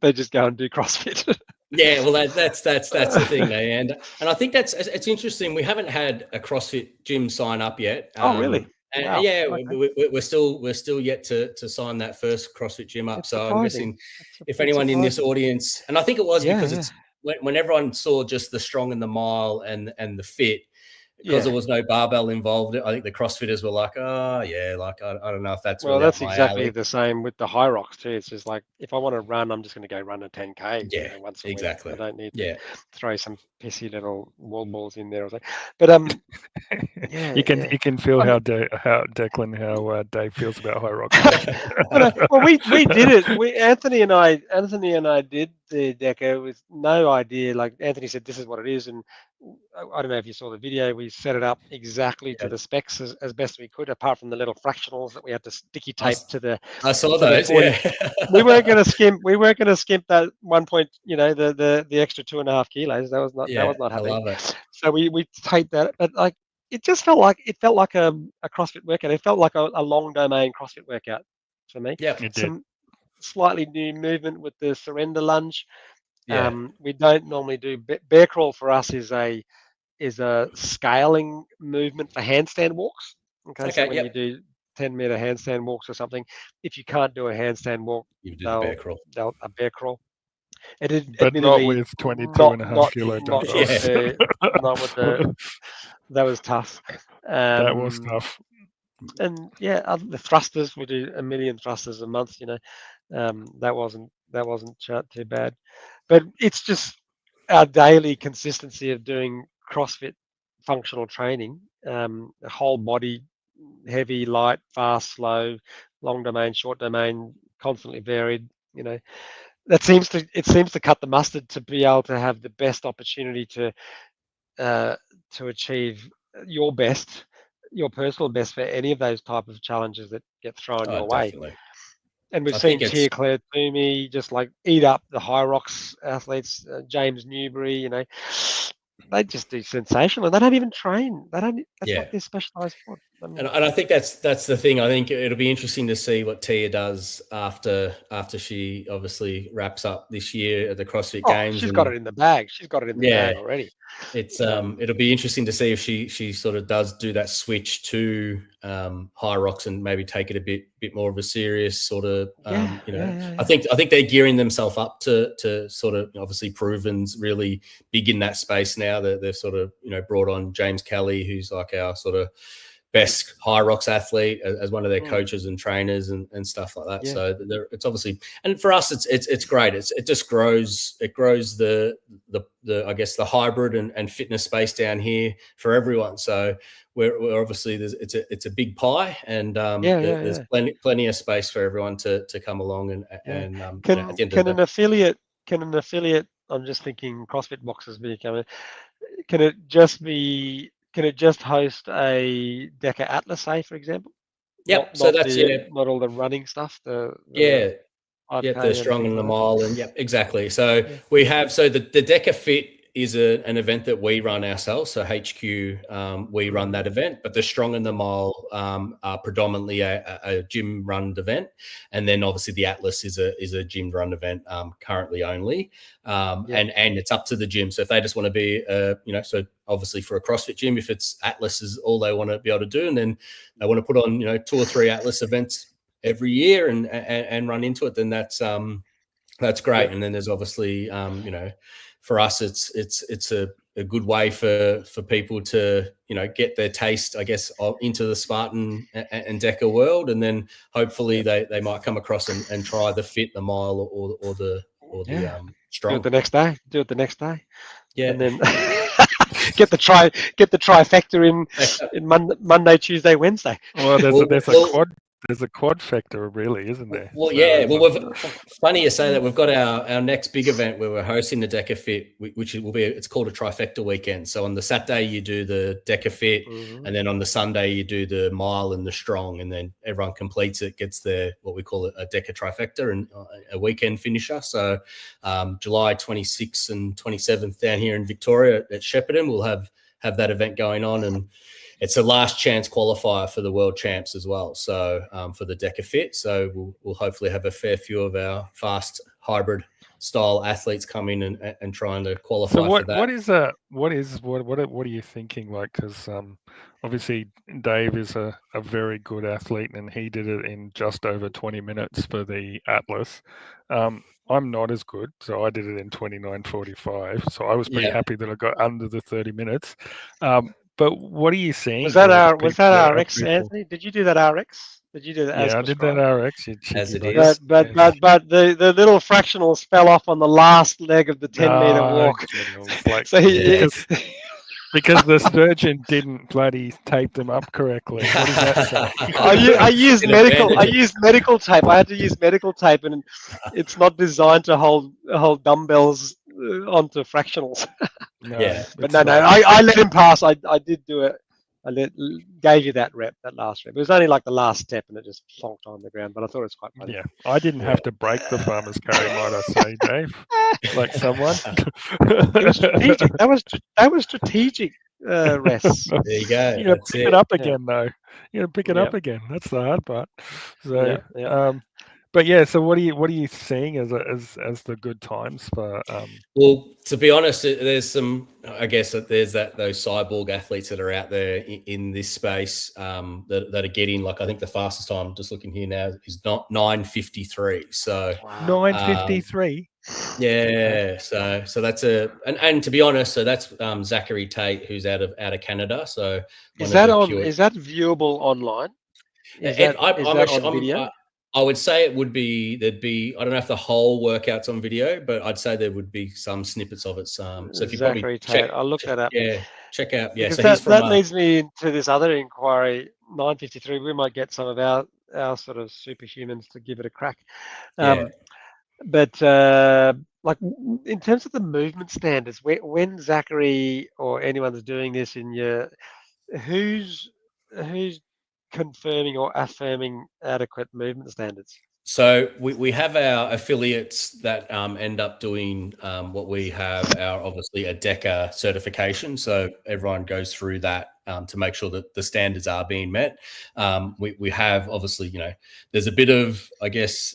They just go and do CrossFit. Yeah, well, that's the thing, and I think it's interesting. We haven't had a CrossFit gym sign up yet. Oh, really? And wow. Yeah, okay. we're still yet to sign that first CrossFit gym up. So I'm guessing if anyone in this audience, and I think it was because it's when everyone saw just the strong and the mile and the fit. Because there was no barbell involved, I think the CrossFitters were like, oh, yeah, like, I don't know if that's well, that's exactly the same with the high rocks too. It's just like, if I want to run, I'm just going to go run a 10K once a week. I don't need to throw some pissy little wall balls in there or something. But you can feel how Declan, how Dave feels about high rocks. Well, we did it. Anthony and I did the DEKA with no idea. Like Anthony said, this is what it is, and I don't know if you saw the video. We set it up exactly to the specs as best we could, apart from the little fractionals that we had to sticky tape to the. I saw those. Yeah. We weren't going to skimp. We weren't going to skimp that 1 point. The extra 2.5 kilos. That was not happening. I love it. So we taped that, but like it just felt like a CrossFit workout. It felt like a long domain CrossFit workout for me. Yeah, some slightly new movement with the surrender lunge. We don't normally do bear crawl. For us is a scaling movement for handstand walks. So when you do 10-meter handstand walks or something, if you can't do a handstand walk, you do a bear crawl. A bear crawl. But not with 22.5 kilo dumbbells. Not with the. That was tough. That was tough. And the thrusters, we do 1 million thrusters a month. That wasn't too bad. But it's just our daily consistency of doing CrossFit functional training, whole body, heavy, light, fast, slow, long domain, short domain, constantly varied. That seems to cut the mustard to be able to have the best opportunity to achieve your best, your personal best for any of those type of challenges that get thrown your way. And we've seen Tia Claire Toomey just like eat up the high rocks athletes, James Newbury, they just do sensational. They don't even train. That's not their specialized sport. And I think that's the thing. I think it'll be interesting to see what Tia does after she obviously wraps up this year at the CrossFit Games. She's got it in the bag. She's got it in the bag already. It's it'll be interesting to see if she sort of does do that switch to high rocks and maybe take it a bit more of a serious sort of I think they're gearing themselves up to sort of obviously Proven's really big in that space now. They've sort of brought on James Kelly, who's like our sort of best high rocks athlete as one of their coaches and trainers and stuff like that. So it's obviously, and for us it's great. It just grows. It grows the I guess the hybrid and fitness space down here for everyone. So we're obviously it's a big pie, and there's plenty of space for everyone to come along and can an affiliate? I'm just thinking CrossFit boxes becoming. Can it just host a DEKA Atlas, say, for example? Yeah. So that's not all the running stuff. The strong and the mile, and exactly. So we have the DEKA Fit is an event that we run ourselves. So HQ, we run that event, but the strong and the mile are predominantly a gym run event, and then obviously the Atlas is a gym run event currently only, and it's up to the gym. So if they just want to be, so obviously for a CrossFit gym, if it's Atlas is all they want to be able to do, and then they want to put on 2 or 3 Atlas events every year and run into it, then that's great. And then there's obviously for us, it's a good way for people to get their taste, I guess, into the Spartan and DEKA world, and then hopefully they might come across and try the fit, the mile, or the strong. Do it the next day. Yeah, and then get the trifecta in Monday, Tuesday, Wednesday. Well, there's a quad there's a quad factor, really, isn't there? Well, So yeah. Well, funny you say that. We've got our next big event where we're hosting the DEKA Fit, which will be, it's called a trifecta weekend. So on the Saturday you do the DEKA Fit, and then on the Sunday you do the mile and the strong, and then everyone completes it, gets their what we call a DEKA trifecta and a weekend finisher. So July 26th and 27th down here in Victoria at Shepparton, we'll have that event going on, and it's a last chance qualifier for the world champs as well. So for the DEKA Fit, so we'll hopefully have a fair few of our fast hybrid style athletes come in and trying to qualify for that. What are you thinking? Like, because obviously Dave is a very good athlete, and he did it in just over 20 minutes for the Atlas. I'm not as good, so I did it in 29:45. So I was pretty happy that I got under the 30 minutes. But what are you seeing? Was that RX, Anthony? Did you do that RX? Did you do that? Yeah, I did that RX. As it is. But the little fractionals fell off on the last leg of the 10-meter walk. Like, so because the surgeon didn't bloody tape them up correctly. What does that say? I used medical tape. I had to use medical tape, and it's not designed to hold dumbbells onto fractionals. But no. I let him pass. I did do it. Gave you that last rep. It was only like the last step, and it just plonked on the ground. But I thought it was quite funny. Yeah, I didn't have to break the farmer's carry, might I say, Dave? Like someone. It was strategic. That was strategic rest. There you go. You gotta pick it up again, though. You gotta pick it up again. That's the hard part. So, but yeah, so what are you seeing as the good times for? Well, to be honest, there's some. I guess that there's those cyborg athletes that are out there in this space that are getting, like, I think the fastest time, just looking here now, is not 9:53. So 9:53. Yeah, so that's and to be honest, so that's Zachary Tate, who's out of Canada. So is that viewable online? Is that on video? I would say it would be. There'd be. I don't know if the whole workout's on video, but I'd say there would be some snippets of it. So if you Zachary Tate, I'll look that up. Yeah, check out. Yeah, because so he's from. That leads me into this other inquiry. 9:53. We might get some of our sort of superhumans to give it a crack. But like in terms of the movement standards, when Zachary or anyone's doing this who's confirming or affirming adequate movement standards? So we have our affiliates that end up doing what we have obviously a DEKA certification. So everyone goes through that to make sure that the standards are being met. We have obviously, there's a bit of, I guess,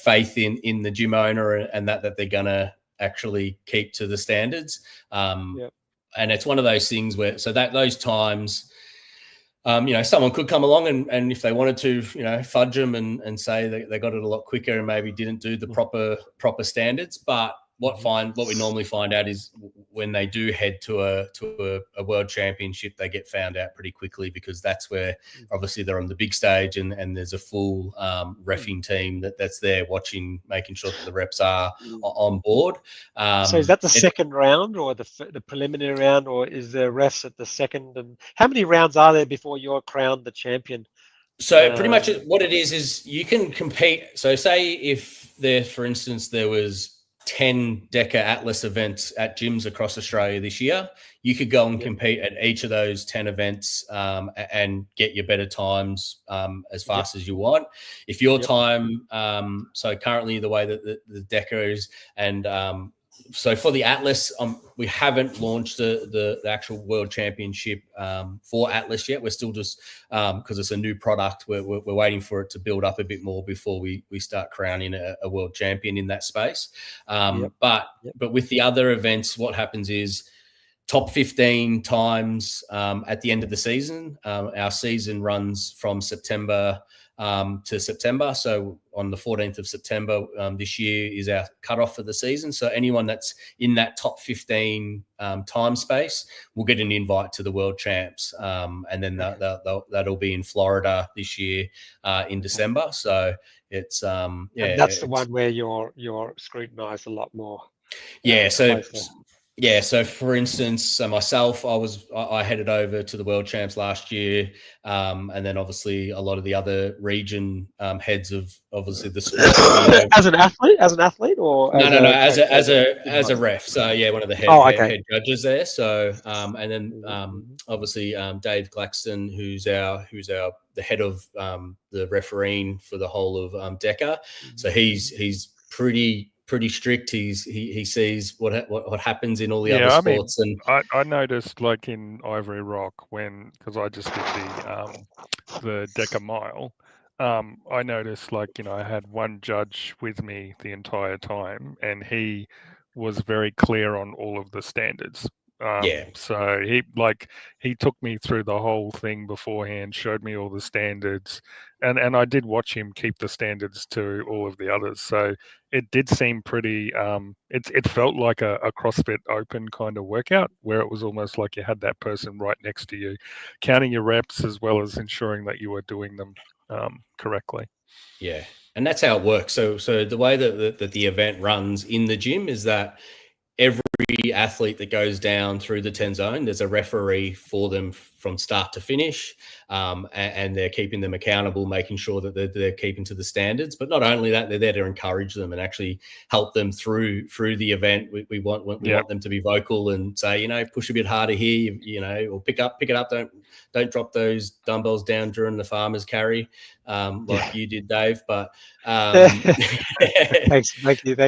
faith in the gym owner and that they're gonna actually keep to the standards. And it's one of those things where those times. Someone could come along and if they wanted to, fudge them and say they got it a lot quicker and maybe didn't do the proper standards. But what we normally find out is when they do head to a world championship, they get found out pretty quickly, because that's where obviously they're on the big stage and there's a full reffing team that's there watching, making sure that the reps are on board. So is that the second round or the preliminary round, or is there refs at the second? And how many rounds are there before you're crowned the champion? So pretty much what it is you can compete. So say if for instance, there was 10 DEKA Atlas events at gyms across Australia this year, you could go and compete at each of those 10 events and get your better times as fast as you want. If your time, so currently the way that the DEKA is, and so for the Atlas, we haven't launched the actual World Championship for Atlas yet. We're still just because it's a new product. We're waiting for it to build up a bit more before we start crowning a world champion in that space. But with the other events, what happens is top 15 times at the end of the season. Our season runs from September to September. So on the 14th of September this year is our cutoff for the season. So anyone that's in that top 15 time space will get an invite to the World Champs. And then that'll be in Florida this year in December. So it's and that's the one where you're scrutinized a lot more. So Yeah, so for instance, myself, I headed over to the World Champs last year, and then obviously a lot of the other region heads of obviously the sport. As an athlete, or no, as a ref. So yeah, one of the head judges there. So and then obviously Dave Claxton, who's the head of the refereeing for the whole of DEKA. So he's pretty strict. He sees what happens in all the other sports. I mean, and I noticed, like in Ivory Rock, because I just did the DEKA mile, I noticed, like, I had one judge with me the entire time, and he was very clear on all of the standards. So he took me through the whole thing beforehand, showed me all the standards, and I did watch him keep the standards to all of the others. So it did seem pretty. It felt like a CrossFit Open kind of workout, where it was almost like you had that person right next to you, counting your reps as well as ensuring that you were doing them correctly. Yeah, and that's how it works. So the way that the event runs in the gym is that every athlete that goes down through the 10 zone, there's a referee for them from start to finish, and they're keeping them accountable, making sure that they're keeping to the standards. But not only that, they're there to encourage them and actually help them through the event. We want them to be vocal and say, push a bit harder here, or pick it up. Don't drop those dumbbells down during the farmer's carry, like you did, Dave. But thank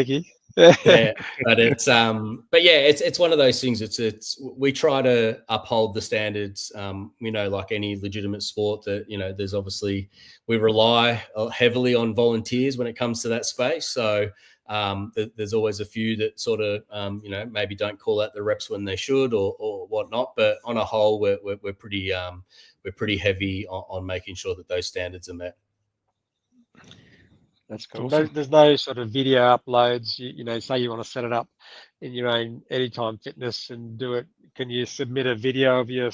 you. Yeah, but it's one of those things. We try to uphold the standards. Like any legitimate sport, that there's obviously, we rely heavily on volunteers when it comes to that space. So there's always a few that sort of maybe don't call out the reps when they should or whatnot. But on a whole, we're pretty heavy on making sure that those standards are met. That's cool. Awesome. There's no sort of video uploads. Say you want to set it up in your own Anytime Fitness and do it. Can you submit a video of your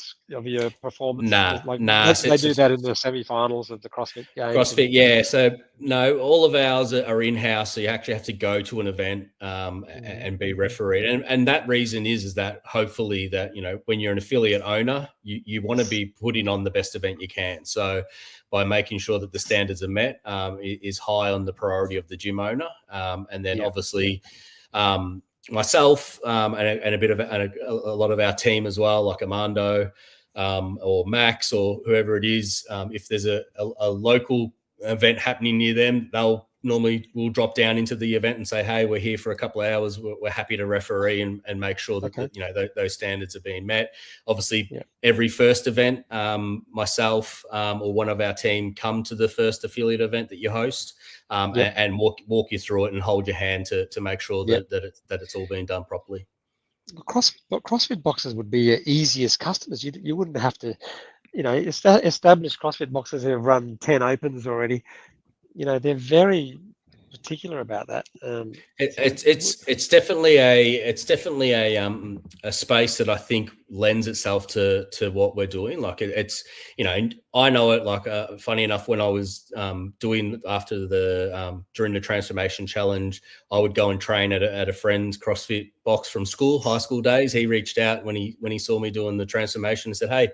performance? Nah. They do that in the semi-finals of the CrossFit games. CrossFit, yeah. So no, all of ours are in-house. So you actually have to go to an event and be refereed. And that reason is that hopefully that when you're an affiliate owner, you want to be putting on the best event you can. So by making sure that the standards are met is high on the priority of the gym owner. And then obviously myself and a lot of our team as well, like Armando or Max or whoever it is, if there's a local event happening near them, we'll drop down into the event and say, hey, we're here for a couple of hours. We're happy to referee and make sure that those standards are being met. Obviously, every first event, myself or one of our team come to the first affiliate event that you host and walk you through it and hold your hand to make sure that it's all being done properly. CrossFit boxes would be your easiest customers. You wouldn't have to, established CrossFit boxes have run 10 opens already. They're very particular about that. It's definitely a space that I think lends itself to what we're doing. Like I know it. Like funny enough, when I was doing during the transformation challenge, I would go and train at a friend's CrossFit box from high school days. He reached out when he saw me doing the transformation and said, hey,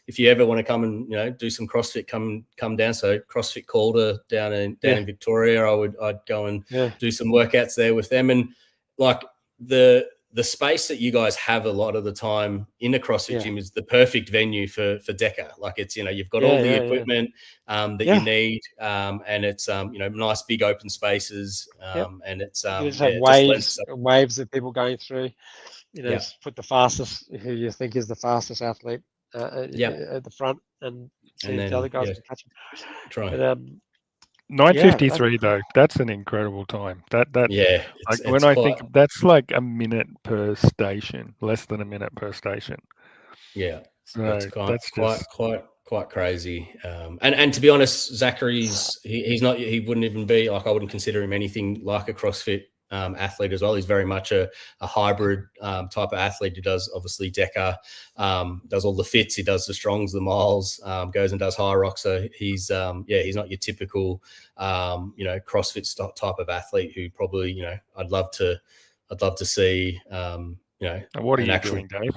if you ever want to come and do some CrossFit, come down. So CrossFit Calder down in Victoria, I'd go and do some workouts there with them. And like the space that you guys have a lot of the time in a CrossFit gym is the perfect venue for DEKA. Like it's you've got all the equipment that you need, and it's nice big open spaces, and it's you just have waves of people going through. Put the fastest, who you think is the fastest athlete at the front, and see if the other guys can catch him. Try. But, 9:53 though, that's an incredible time. I think that's like a minute per station, less than a minute per station. Yeah, so that's quite crazy. And to be honest, Zachary's he wouldn't even be like, I wouldn't consider him anything like a CrossFit athlete as well. He's very much a hybrid type of athlete. He does obviously DEKA, does all the fits, he does the strongs, the miles, goes and does high rock. So he's not your typical CrossFit type of athlete who probably I'd love to see you know. And what are an you actual... doing, Dave?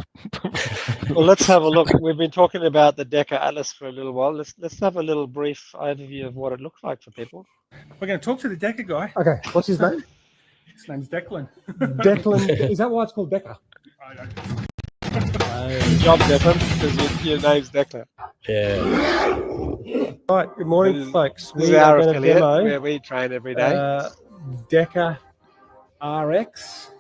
Well, let's have a look. We've been talking about the DEKA Atlas for a little while. Let's have a little brief overview of what it looks like for people. We're going to talk to the DEKA guy. Okay, what's his name? His name's Declan. Declan. Is that why it's called DEKA? I don't Good job, Declan, because your name's Declan. Yeah. Right, good morning, folks. This is We our are going to affiliate demo where we train every day. DEKA RX.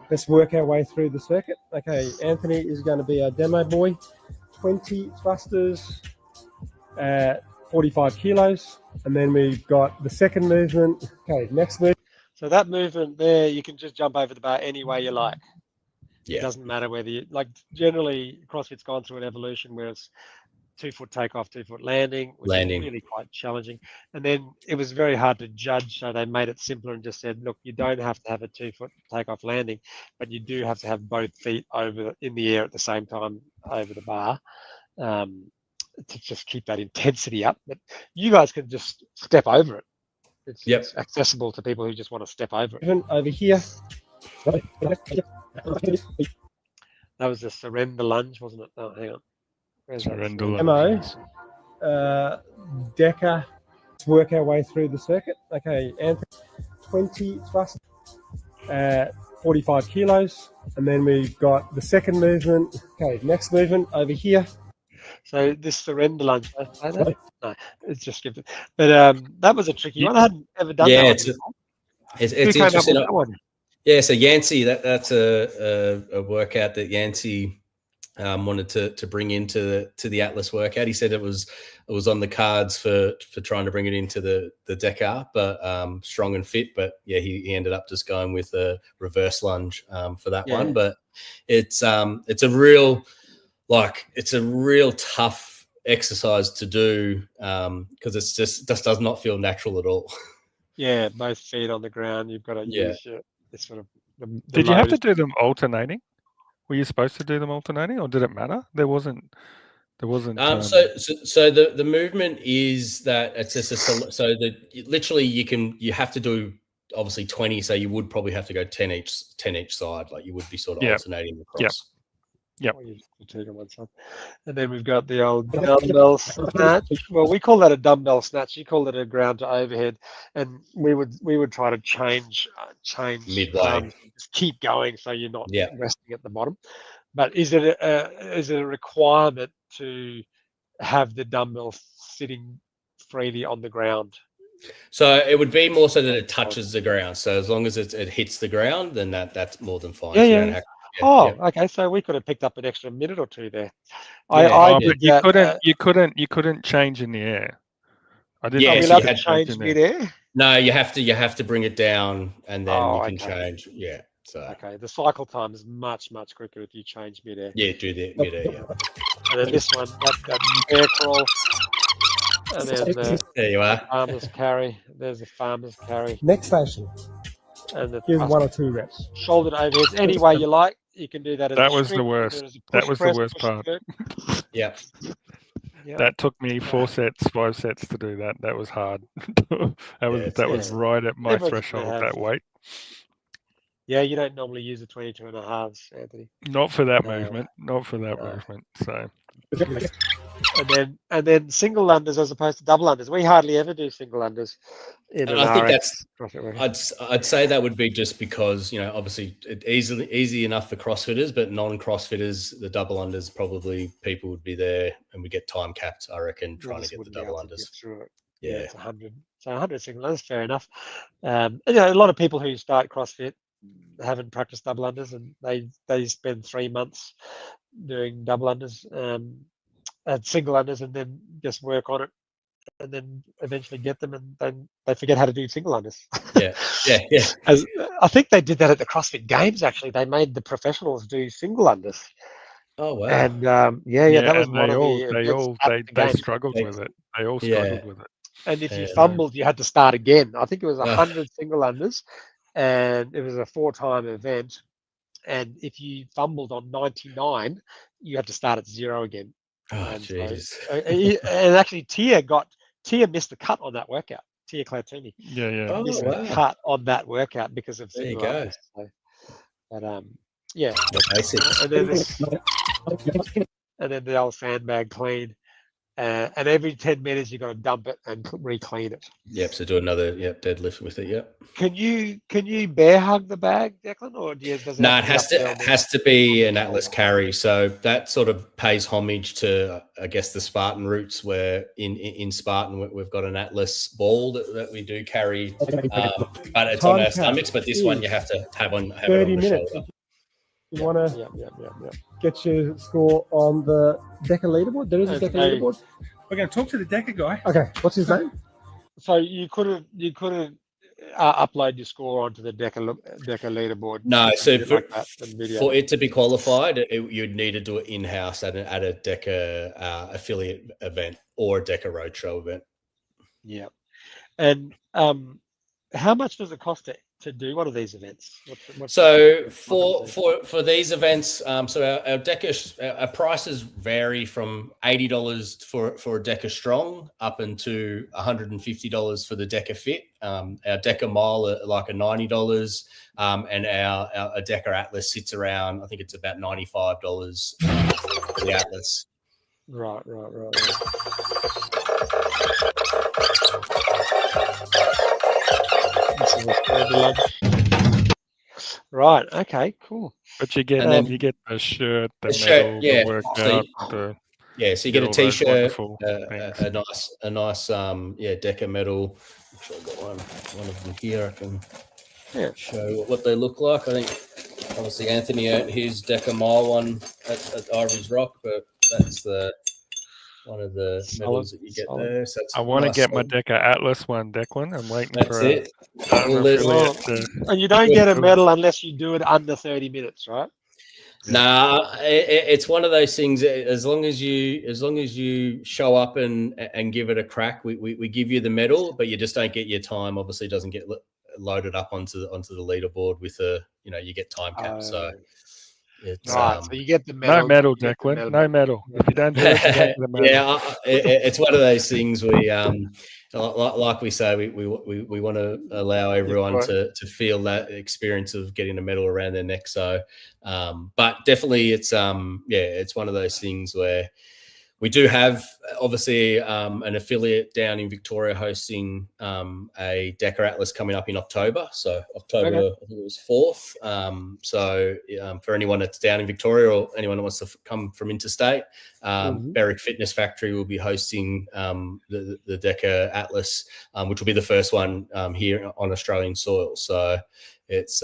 Let's work our way through the circuit. Okay, Anthony is going to be our demo boy. 20 thrusters at 45 kilos. And then we've got the second movement. Okay, next movement. So that movement there, you can just jump over the bar any way you like. Yeah. It doesn't matter whether you, like, generally CrossFit's gone through an evolution where it's 2-foot takeoff, 2-foot landing, which is really quite challenging. And then it was very hard to judge, so they made it simpler and just said, look, you don't have to have a 2-foot takeoff landing, but you do have to have both feet in the air at the same time over the bar to just keep that intensity up. But you guys can just step over it. It's accessible to people who just want to step over it. Over here. That was a surrender lunge, wasn't it? Oh, hang on. Surrender lunge. Demo. DEKA. Let's work our way through the circuit. Okay, Anthony, 20 thrusters at 45 kilos. And then we've got the second movement. Okay, next movement over here. So this surrender lunge, no, it's just give it. But that was a tricky one. I hadn't ever done that one before. It's interesting. Yeah, so Yancey, that's a workout that Yancey wanted to bring into the Atlas workout. He said it was on the cards for trying to bring it into the DEKA, but strong and fit. But yeah, he ended up just going with a reverse lunge for that one. But it's a real tough exercise to do because it just does not feel natural at all. Yeah, both feet on the ground. You've got to use your sort of. Did you have to do them alternating? Were you supposed to do them alternating, or did it matter? There wasn't. So the movement is that it's just literally you have to do obviously 20. So you would probably have to go 10 each side. Like you would be sort of alternating across. Yep. And then we've got the old dumbbell snatch. Well, we call that a dumbbell snatch. You call it a ground to overhead, and we would try to change midway. Just keep going so you're not resting at the bottom. But is it a requirement to have the dumbbell sitting freely on the ground? So it would be more so that it touches the ground. So as long as it hits the ground, then that's more than fine. Okay. So we could have picked up an extra minute or two there. You couldn't change in the air. Are we allowed to change mid-air? No, you have to bring it down and then you can change. Yeah. So okay, the cycle time is much quicker if you change mid-air. Yeah, do the mid-air. Yeah. And then this one, that bear crawl. And then there you are. Farmer's carry. There's a farmer's carry. Next station. And here's 1 or 2 reps. Shoulder to overheads, any way you like. You can do that. That was the worst. That was the worst part. Yeah. That took me 4 sets, 5 sets to do that. That was hard. that was right at my threshold. That weight. Yeah, you don't normally use the 22.5s, Anthony. Not for that movement. Not for that movement. So. And then single unders as opposed to double unders. We hardly ever do single unders. I think that's. I'd say that would be just because obviously it's easy enough for CrossFitters, but non-CrossFitters, the double unders probably people would be there and we get time capped. I reckon trying to get the double unders. Yeah, it's 100. So 100 single unders, fair enough. A lot of people who start CrossFit haven't practiced double unders, and they spend 3 months doing double unders and single unders, and then just work on it, and then eventually get them, and then they forget how to do single unders. Yeah. As I think they did that at the CrossFit Games. Actually, they made the professionals do single unders. Oh wow! And that was one of they struggled with it. They all struggled with it. And if you fumbled, you had to start again. I think it was 100 single unders, and it was a 4-time event. And if you fumbled on 99, you had to start at 0 again. Oh, jeez. And actually, Tia missed the cut on that workout. Tia Clautini. Yeah. Missed the cut on that workout because of there you go. but Yeah. Basic. And then the old sandbag clean. And every 10 minutes you've got to dump it and re-clean it. Yep. So do another deadlift with it. Yep. Can you bear hug the bag, Declan, or does it? No, it has to be an Atlas carry. So that sort of pays homage to, I guess, the Spartan roots, where in Spartan we've got an Atlas ball that we do carry, but it's on our stomachs. But this one you have to have it on 30 the minutes. shoulder. You want to get your score on the DEKA leaderboard? There is a DEKA leaderboard. We're going to talk to the DEKA guy. Okay, what's his name? So you couldn't upload your score onto the DEKA leaderboad. No, so for like it to be qualified, you'd need to do it in-house at a DEKA affiliate event or a DEKA roadshow event. Yeah, and how much does it cost to do one of these events? So for these events, so our DEKA our prices vary from $80 for a DEKA Strong up into $150 for the DEKA Fit. Our DEKA Mile are like a $90, and our DEKA Atlas sits around, I think it's about $95 for the Atlas. Right. Right. Okay. Cool. But you get you get the shirt, the medal, the workout, so you get a T-shirt, a nice DEKA medal. I'm sure I've got one of them here. I can show what they look like. I think obviously Anthony earned his DEKA Mile one at Ivory's Rock, but that's one of the medals that you get there. So I want to get my DEKA Atlas one, Declan. I'm waiting for it. And you don't get a medal unless you do it under 30 minutes, right? Nah, it's one of those things. As long as you show up and give it a crack, we give you the medal, but you just don't get your time. Obviously, doesn't get loaded up onto the leaderboard with you get time cap. So. So you get the medal. No medal, Declan. No medal. If you don't do it, you don't get the medal. It's one of those things we, like we say, we want to allow everyone to feel that experience of getting a medal around their neck. So, but definitely, it's one of those things where we do have obviously an affiliate down in Victoria hosting a DEKA Atlas coming up in October. So October, I think it was 4th. So for anyone that's down in Victoria or anyone that wants to come from interstate, Berwick Fitness Factory will be hosting the DEKA Atlas, which will be the first one here on Australian soil. So it's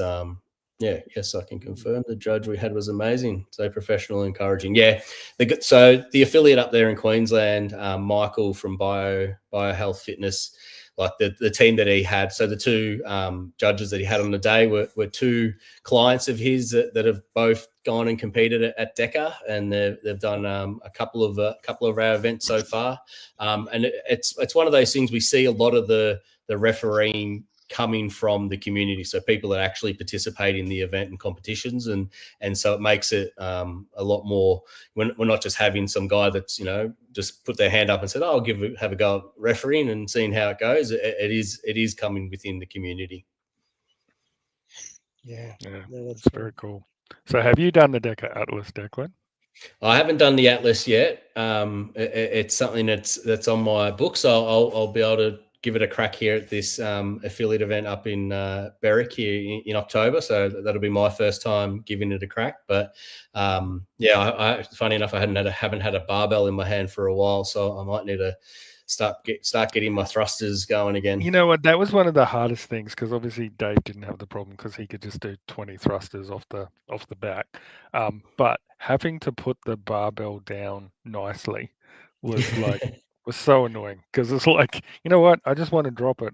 yes, I can confirm the judge we had was amazing. So professional, encouraging. So the affiliate up there in Queensland, Michael from BioHealth Fitness, like the team that he had. So the two judges that he had on the day were two clients of his that have both gone and competed at DEKA, and they've done a couple of our events so far. And it's one of those things we see a lot of the refereeing coming from the community, so people that actually participate in the event and competitions, and so it makes it a lot more. We're not just having some guy that's just put their hand up and said, "Oh, I'll have a go at refereeing and seeing how it goes." It is coming within the community. Yeah, that's very cool. So, have you done the DEKA Atlas, Declan? I haven't done the Atlas yet. It's something that's on my book, so I'll be able to give it a crack here at this affiliate event up in Berwick here in October. So that'll be my first time giving it a crack. But I funny enough, I haven't had a barbell in my hand for a while, so I might need to start getting my thrusters going again. You know what? That was one of the hardest things, because obviously Dave didn't have the problem because he could just do 20 thrusters off the back. But having to put the barbell down nicely was like. Was so annoying, because it's like, you know what, I just want to drop it.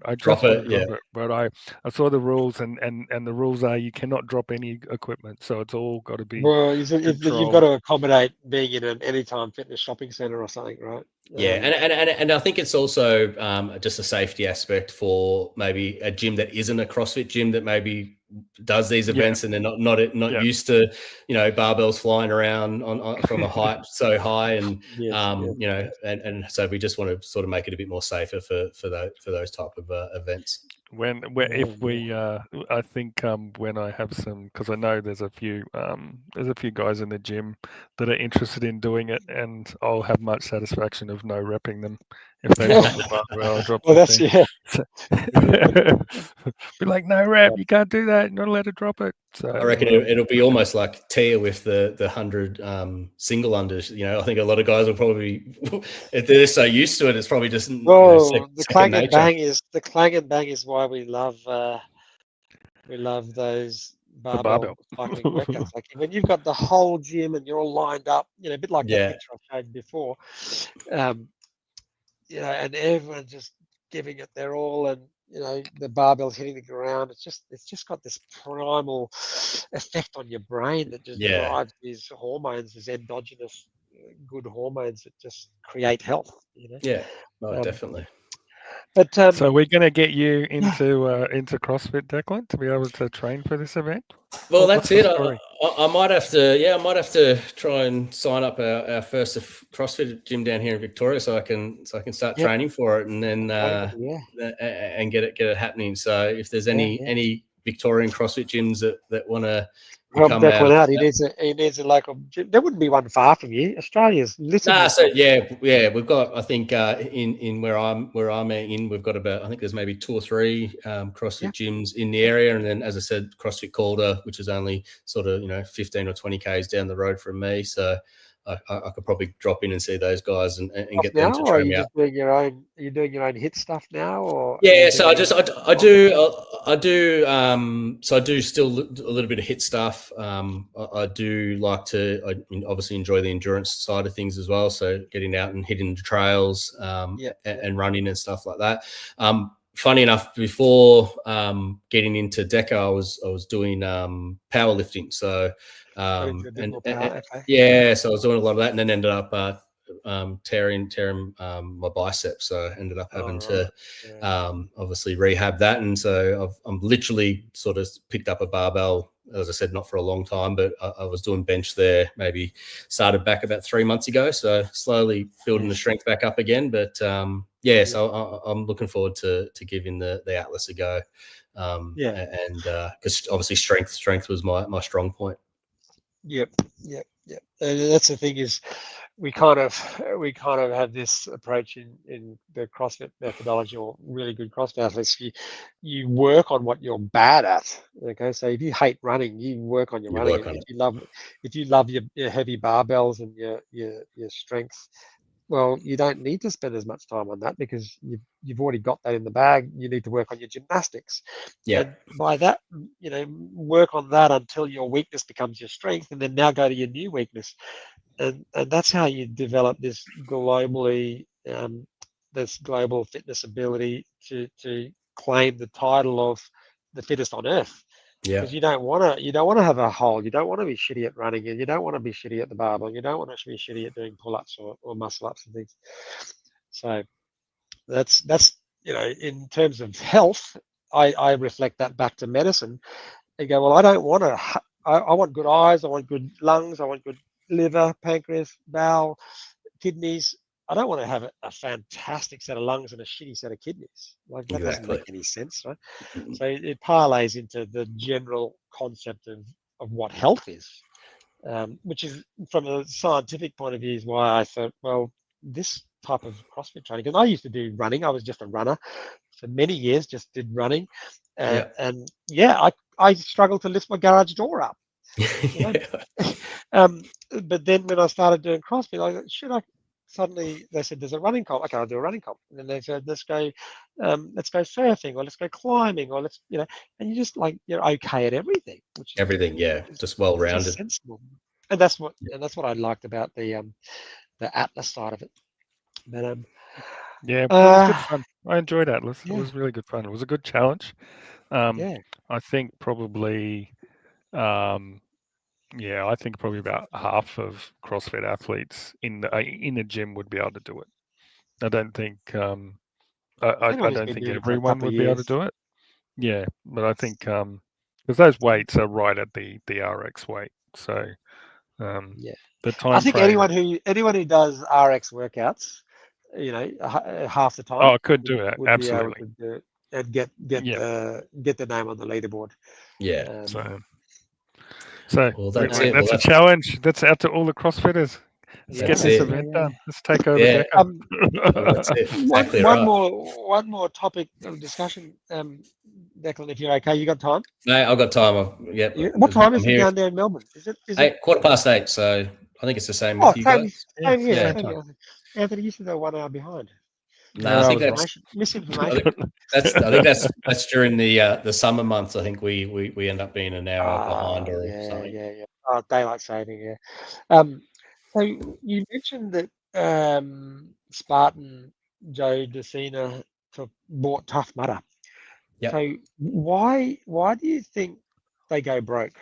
But I saw the rules, and the rules are you cannot drop any equipment, so it's all got to be. Well, you've got to accommodate being in an Anytime Fitness shopping center or something, right? Yeah, and I think it's also just a safety aspect for maybe a gym that isn't a CrossFit gym that maybe does these events and they're not used to barbells flying around from a height so high, and and so we just want to sort of make it a bit more safer for those type of events. if we I think when I have some, because I know there's a few guys in the gym that are interested in doing it, and I'll have much satisfaction of no repping them if they drop the barbell, drop Well, the that's thing. Be like, no rep, you can't do that, you're not allowed to drop it. So I reckon it'll be almost like Tia with the 100 single unders. You know, I think a lot of guys will probably, if they're so used to it, it's probably just the clang nature. and bang is why we love those barbell cycling workouts. Like when you've got the whole gym and you're all lined up, you know, a bit like that picture I showed before, you know, and everyone's just giving it their all, and you know the barbell's hitting the ground. It's just got this primal effect on your brain that just drives these hormones, these endogenous good hormones that just create health. You know. Yeah, definitely. But so we're going to get you into CrossFit, Declan, to be able to train for this event. Well, that's it. I might have to try and sign up our first CrossFit gym down here in Victoria, so I can start training for it, and then and get it happening. So if there's any Victorian CrossFit gyms that want to help Declan out, he needs a local gym. There wouldn't be one far from you. Australia's littered. We've got, I think in where I'm in, we've got about, I think there's maybe 2 or 3 CrossFit gyms in the area, and then as I said, CrossFit Calder, which is only sort of 15 or 20 k's down the road from me. So I could probably drop in and see those guys and get them to train me out. Are you doing your own HIIT stuff now, or so I do still a little bit of HIIT stuff. I do like to, obviously enjoy the endurance side of things as well. So getting out and hitting the trails and running and stuff like that. Funny enough, before getting into DEKA, I was doing powerlifting. So so I was doing a lot of that, and then ended up tearing my biceps. So I ended up having to obviously rehab that, and so I'm literally sort of picked up a barbell, as I said, not for a long time, but I was doing bench there, maybe started back about 3 months ago, so slowly building the strength back up again. But so I'm looking forward to giving the Atlas a go, and because obviously strength was my strong point. Yep. And that's the thing, is we kind of have this approach in the CrossFit methodology, or really good CrossFit athletes. You work on what you're bad at. Okay, so if you hate running, you work on your running. If you love your heavy barbells and your strength, well, you don't need to spend as much time on that, because you've already got that in the bag. You need to work on your gymnastics. And by that, work on that until your weakness becomes your strength, and then now go to your new weakness. And that's how you develop this global fitness ability to claim the title of the fittest on earth. Because you don't want to have a hole. You don't want to be shitty at running, and you don't want to be shitty at the barbell. You don't want to be shitty at doing pull-ups or muscle-ups and things. So that's in terms of health, I reflect that back to medicine and go, well, I don't want to. I want good eyes. I want good lungs. I want good liver, pancreas, bowel, kidneys. I don't want to have a fantastic set of lungs and a shitty set of kidneys. Like that doesn't make any sense, right? So it parlays into the general concept of what health is, which is, from a scientific point of view, is why I thought, well, this type of CrossFit training, because I used to do running. I was just a runner for many years, just did running. And I struggled to lift my garage door up. But then when I started doing CrossFit, I thought, suddenly they said there's a running comp. Okay, I'll do a running comp. And then they said, let's go surfing, or let's go climbing, or and you're okay at everything. Just well rounded. Sensible. And that's what I liked about the Atlas side of it. But it was good fun. I enjoyed Atlas. It was really good fun. It was a good challenge. I think probably I think probably about half of CrossFit athletes in the gym would be able to do it. I don't think I don't think everyone would be able to do it. Yeah, but I think because those weights are right at the RX weight, so the time. I think anyone who does RX workouts, half the time. Could do it, absolutely. Be able to do it. and get the name on the leaderboard. Yeah. So well, that's it. a challenge. That's out to all the CrossFitters. Let's get this event done. Let's take over DEKA. That's it. Exactly one more topic of discussion, Declan, if you're okay. You got time? No, I've got time. What time is it down there in Melbourne? Is it 8:15? So I think it's the same with you guys. Same here. Anthony, you should go 1 hour behind. No, I think that's misinformation. I think that's during the summer months. I think we end up being an hour behind or something. Yeah. Oh, daylight saving. Yeah. So you mentioned that Spartan Joe DeCina bought Tough Mudder. Yep. So why do you think they go broke?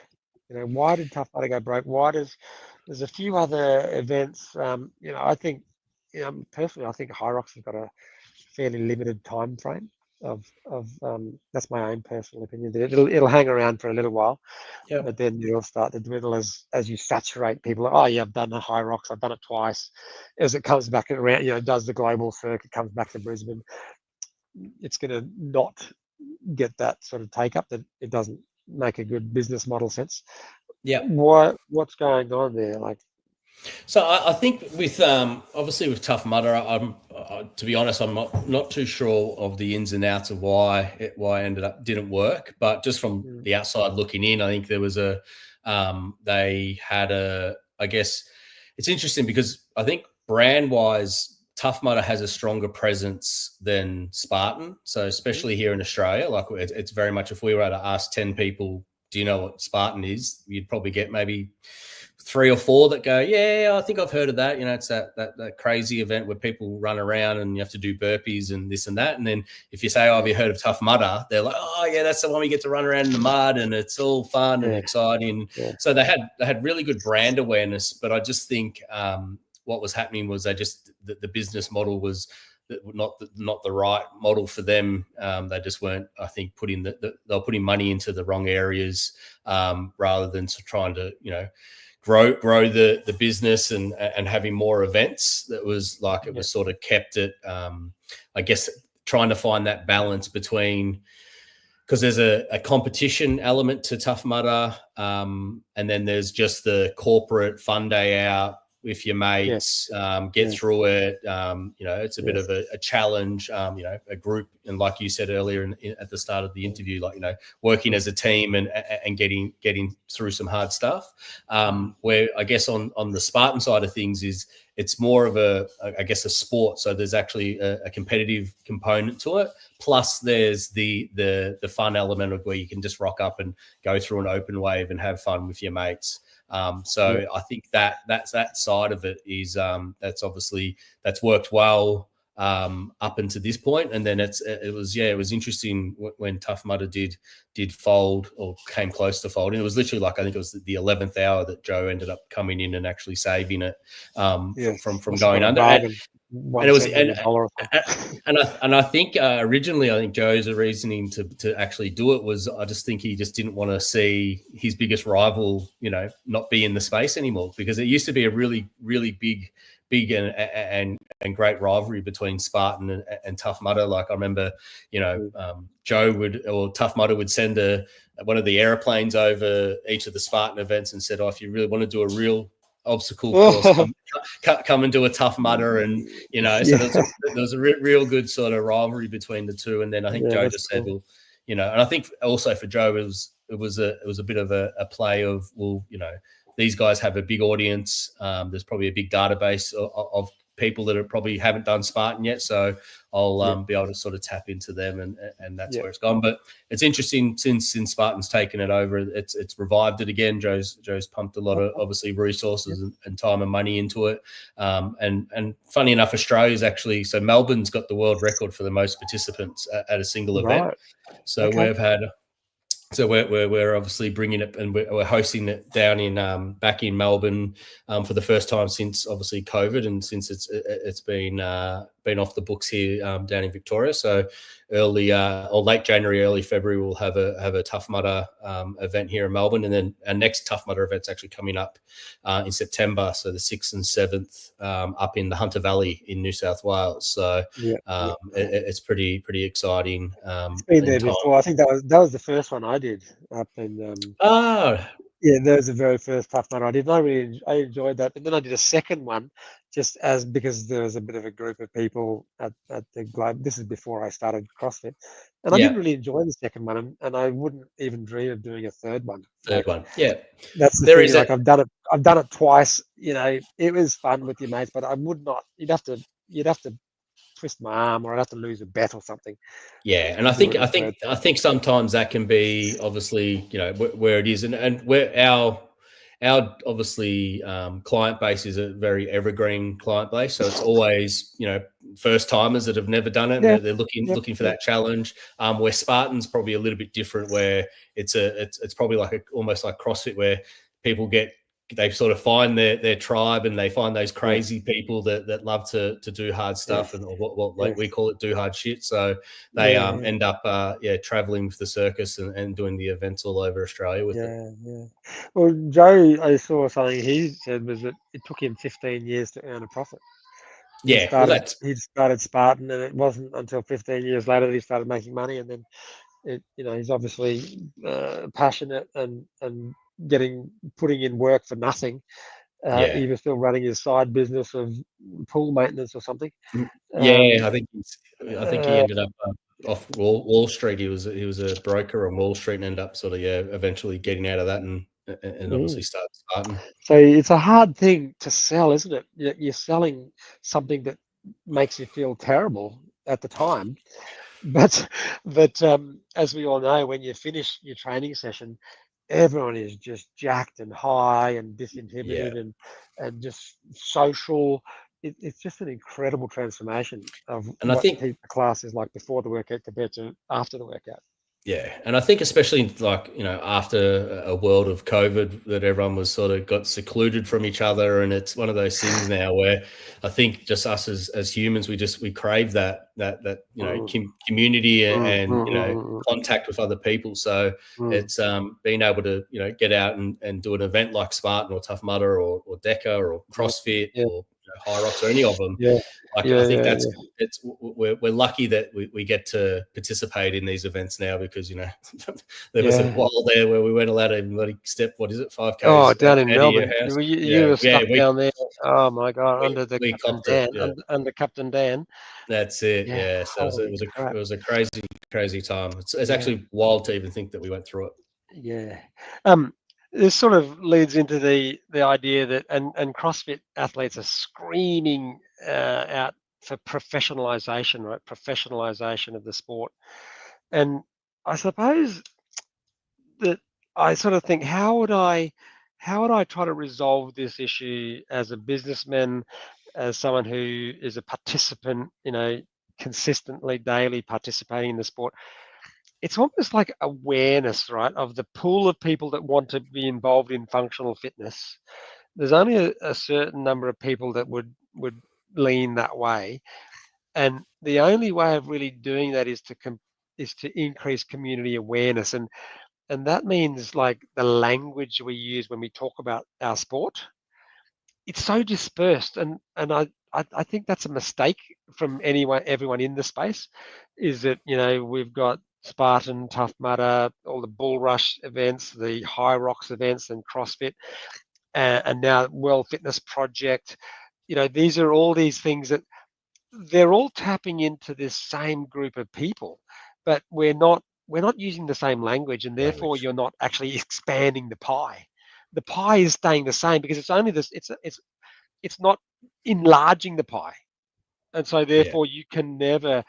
Why did Tough Mudder go broke? There's a few other events. I think, personally, I think High Rocks has got a fairly limited time frame of that's my own personal opinion. It'll hang around for a little while, but then it'll start to dwindle as you saturate people. Oh yeah, I've done the High Rocks, I've done it twice. As it comes back around, does the global circuit, comes back to Brisbane, it's going to not get that sort of take up. That it doesn't make a good business model sense. Yeah. What's going on there? So I think with obviously with Tough Mudder, to be honest, I'm not too sure of the ins and outs of why it didn't work. But just from the outside looking in, I think there was I guess it's interesting because I think brand wise, Tough Mudder has a stronger presence than Spartan. So especially here in Australia, it's very much, if we were to ask 10 people, do you know what Spartan is? You'd probably get maybe 3 or 4 that go, yeah, I think I've heard of that. It's that crazy event where people run around and you have to do burpees and this and that. And then if you say, oh, have you heard of Tough Mudder? They're like, oh yeah, that's the one we get to run around in the mud and it's all fun and exciting. Yeah. So they had really good brand awareness, but I just think what was happening was the business model was not the right model for them. They just weren't, I think, they were putting money into the wrong areas rather than trying to, grow the business and having more events. That was it was sort of kept it, I guess, trying to find that balance between, because there's a competition element to Tough Mudder, and then there's just the corporate fun day out with your mates, get through it. It's a bit of a challenge, a group. And like you said earlier at the start of the interview, working as a team and getting through some hard stuff. Where I guess on the Spartan side of things it's more of a sport. So there's actually a competitive component to it. Plus there's the fun element of where you can just rock up and go through an open wave and have fun with your mates. I think that's that side of it is that's worked well up until this point. And then it was interesting when Tough Mudder did fold or came close to folding. It was literally I think it was the 11th hour that Joe ended up coming in and actually saving it from going under. And it was and I think originally I think Joe's reasoning to actually do it was I just think he just didn't want to see his biggest rival not be in the space anymore, because it used to be a really really big and great rivalry between Spartan and Tough Mudder. I remember Joe Tough Mudder would send one of the airplanes over each of the Spartan events and said, if you really want to do a real obstacle course, come and do a Tough Mudder. And so there was a real good sort of rivalry between the two. And then I think Joe just said, and I think also for Joe it was a bit of a play of, these guys have a big audience. There's probably a big database of people that probably haven't done Spartan yet, so I'll be able to sort of tap into them, and that's where it's gone. But it's interesting since Spartan's taken it over, it's revived it again. Joe's pumped a lot of obviously resources and time and money into it. And funny enough, Australia's actually, so Melbourne's got the world record for the most participants at a single event. So we've had. So we're obviously bringing it, and we're hosting it down in back in Melbourne for the first time since obviously COVID, and since it's been been off the books here down in Victoria. So early or late January, early February, we'll have a Tough Mudder event here in Melbourne, and then our next Tough Mudder event's actually coming up in September. So the 6th and 7th up in the Hunter Valley in New South Wales. So it's pretty exciting. It's been there before. I think that was the first one I did up in. Yeah, that was the very first Tough Mudder I did. I enjoyed that, and then I did a second one, just because there was a bit of a group of people at the Globe. This is before I started CrossFit, and I didn't really enjoy the second one, and I wouldn't even dream of doing a third one. Third one, yeah. That's the thing. Like I've done it twice. You know, it was fun with your mates, but I would not. You'd have to twist my arm, or I'd have to lose a bet or something. Yeah, and I think sometimes that can be obviously, you know, where it is, and where our obviously client base is a very evergreen client base, so it's always, you know, first timers that have never done it, and they're looking for that challenge. Where Spartan's probably a little bit different, where it's probably like almost like CrossFit, where people they sort of find their tribe, and they find those crazy people that love to do hard stuff, and what like we call it, do hard shit. So they end up traveling with the circus and doing the events all over Australia with it. Yeah. Well, Joe, I saw something he said was that it took him 15 years to earn a profit. He started Spartan, and it wasn't until 15 years later that he started making money. And then he's obviously passionate and putting in work for nothing. He was still running his side business of pool maintenance or something. I think he ended up off Wall Street. He was a broker on Wall Street, and ended up sort of eventually getting out of that and obviously started Spartan. So it's a hard thing to sell, isn't it? You're selling something that makes you feel terrible at the time, but as we all know, when you finish your training session, everyone is just jacked and high and disinhibited and just social. It's just an incredible transformation of what the class is like before the workout compared to after the workout. Yeah, and I think especially like, you know, after a world of COVID, that everyone was sort of got secluded from each other, and it's one of those things now where I think just us as humans, we crave that you know, community and you know, contact with other people. So it's being able to, you know, get out and do an event like Spartan or Tough Mudder or DEKA or CrossFit or High Rocks or any of them. I think we're lucky that we get to participate in these events now, because, you know, there was a while there where we weren't allowed to even step, what is it, 5K? Oh, down in Melbourne. You were stuck down there. Oh my God, under Captain Dan. That's it. Yeah. So it was a crazy time. It's actually wild to even think that we went through it. Yeah. This sort of leads into the idea that and CrossFit athletes are screaming out for professionalization, right? Professionalization of the sport. And I suppose that I sort of think, how would I try to resolve this issue as a businessman, as someone who is a participant, you know, consistently, daily participating in the sport? It's almost like awareness, right, of the pool of people that want to be involved in functional fitness. There's only a certain number of people that would lean that way, and the only way of really doing that is to increase community awareness, and that means like the language we use when we talk about our sport. It's so dispersed, and I think that's a mistake from everyone in the space. Is that, you know, we've got Spartan, Tough Mudder, all the Bull Rush events, the High Rocks events, and CrossFit, and now World Fitness Project. You know, these are all these things that they're all tapping into this same group of people, but we're not using the same language, and therefore you're not actually expanding the pie. The pie is staying the same because it's only this. It's not enlarging the pie, and so therefore you can never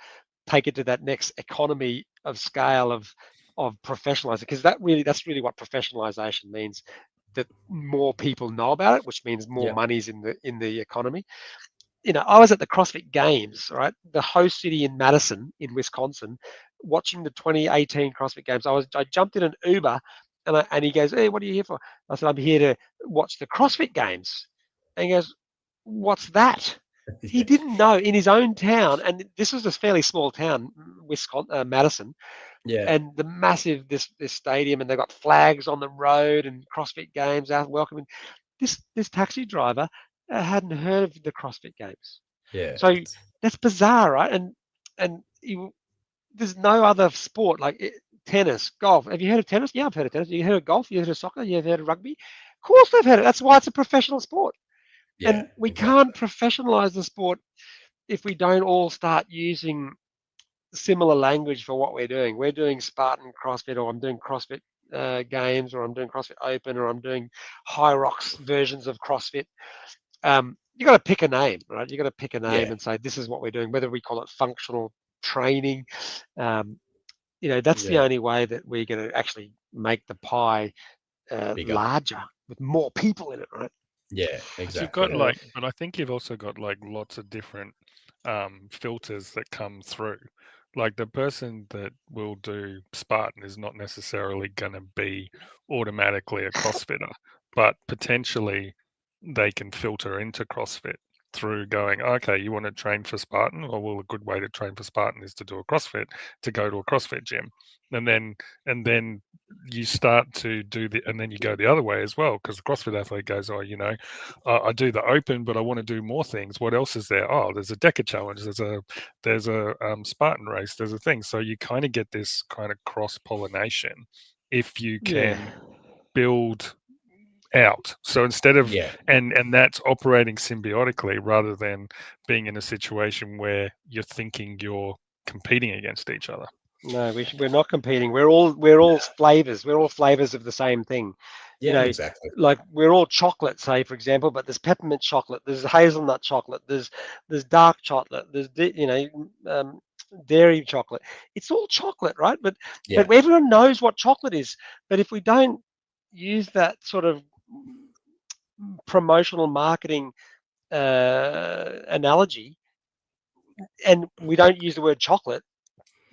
take it to that next economy of scale of professionalizing, because that's really what professionalization means, that more people know about it, which means more money's in the economy. You know, I was at the CrossFit Games, right, the host city in Madison in Wisconsin, watching the 2018 CrossFit Games. I jumped in an Uber, and he goes, "Hey, what are you here for?" I said, "I'm here to watch the CrossFit Games." And he goes, "What's that?" He didn't know in his own town, and this was a fairly small town, Wisconsin, Madison. Yeah. And the massive this stadium, and they've got flags on the road and CrossFit games out welcoming. This taxi driver hadn't heard of the CrossFit games. Yeah. So that's bizarre, right? And there's no other sport like tennis, golf. Have you heard of tennis? Yeah, I've heard of tennis. You heard of golf? You heard of soccer? You heard of rugby? Of course they've heard it. That's why it's a professional sport. Yeah, and we can't professionalize the sport if we don't all start using similar language for what we're doing. We're doing Spartan CrossFit, or I'm doing CrossFit games, or I'm doing CrossFit Open, or I'm doing High Rocks versions of CrossFit. You got to pick a name, right? You got to pick a name and say this is what we're doing. Whether we call it functional training, that's the only way that we're going to actually make the pie larger with more people in it, right? Yeah, exactly. You've got but I think you've also got lots of different filters that come through. Like the person that will do Spartan is not necessarily going to be automatically a CrossFitter, but potentially they can filter into CrossFit through going, okay, you want to train for Spartan? Well, a good way to train for Spartan is to do a CrossFit, to go to a CrossFit gym. And then you start to do and then you go the other way as well, because the CrossFit athlete goes, I do the Open, but I want to do more things. What else is there? Oh, there's a DEKA challenge. There's a Spartan race. There's a thing. So you kind of get this kind of cross pollination if you can build out. So instead of and that's operating symbiotically rather than being in a situation where you're thinking you're competing against each other. No, we're not competing. We're all flavors. We're all flavors of the same thing. Yeah, exactly. Like we're all chocolate, say for example, but there's peppermint chocolate, there's hazelnut chocolate, there's dark chocolate, there's dairy chocolate. It's all chocolate, right? But everyone knows what chocolate is. But if we don't use that sort of promotional marketing analogy, and we don't use the word chocolate,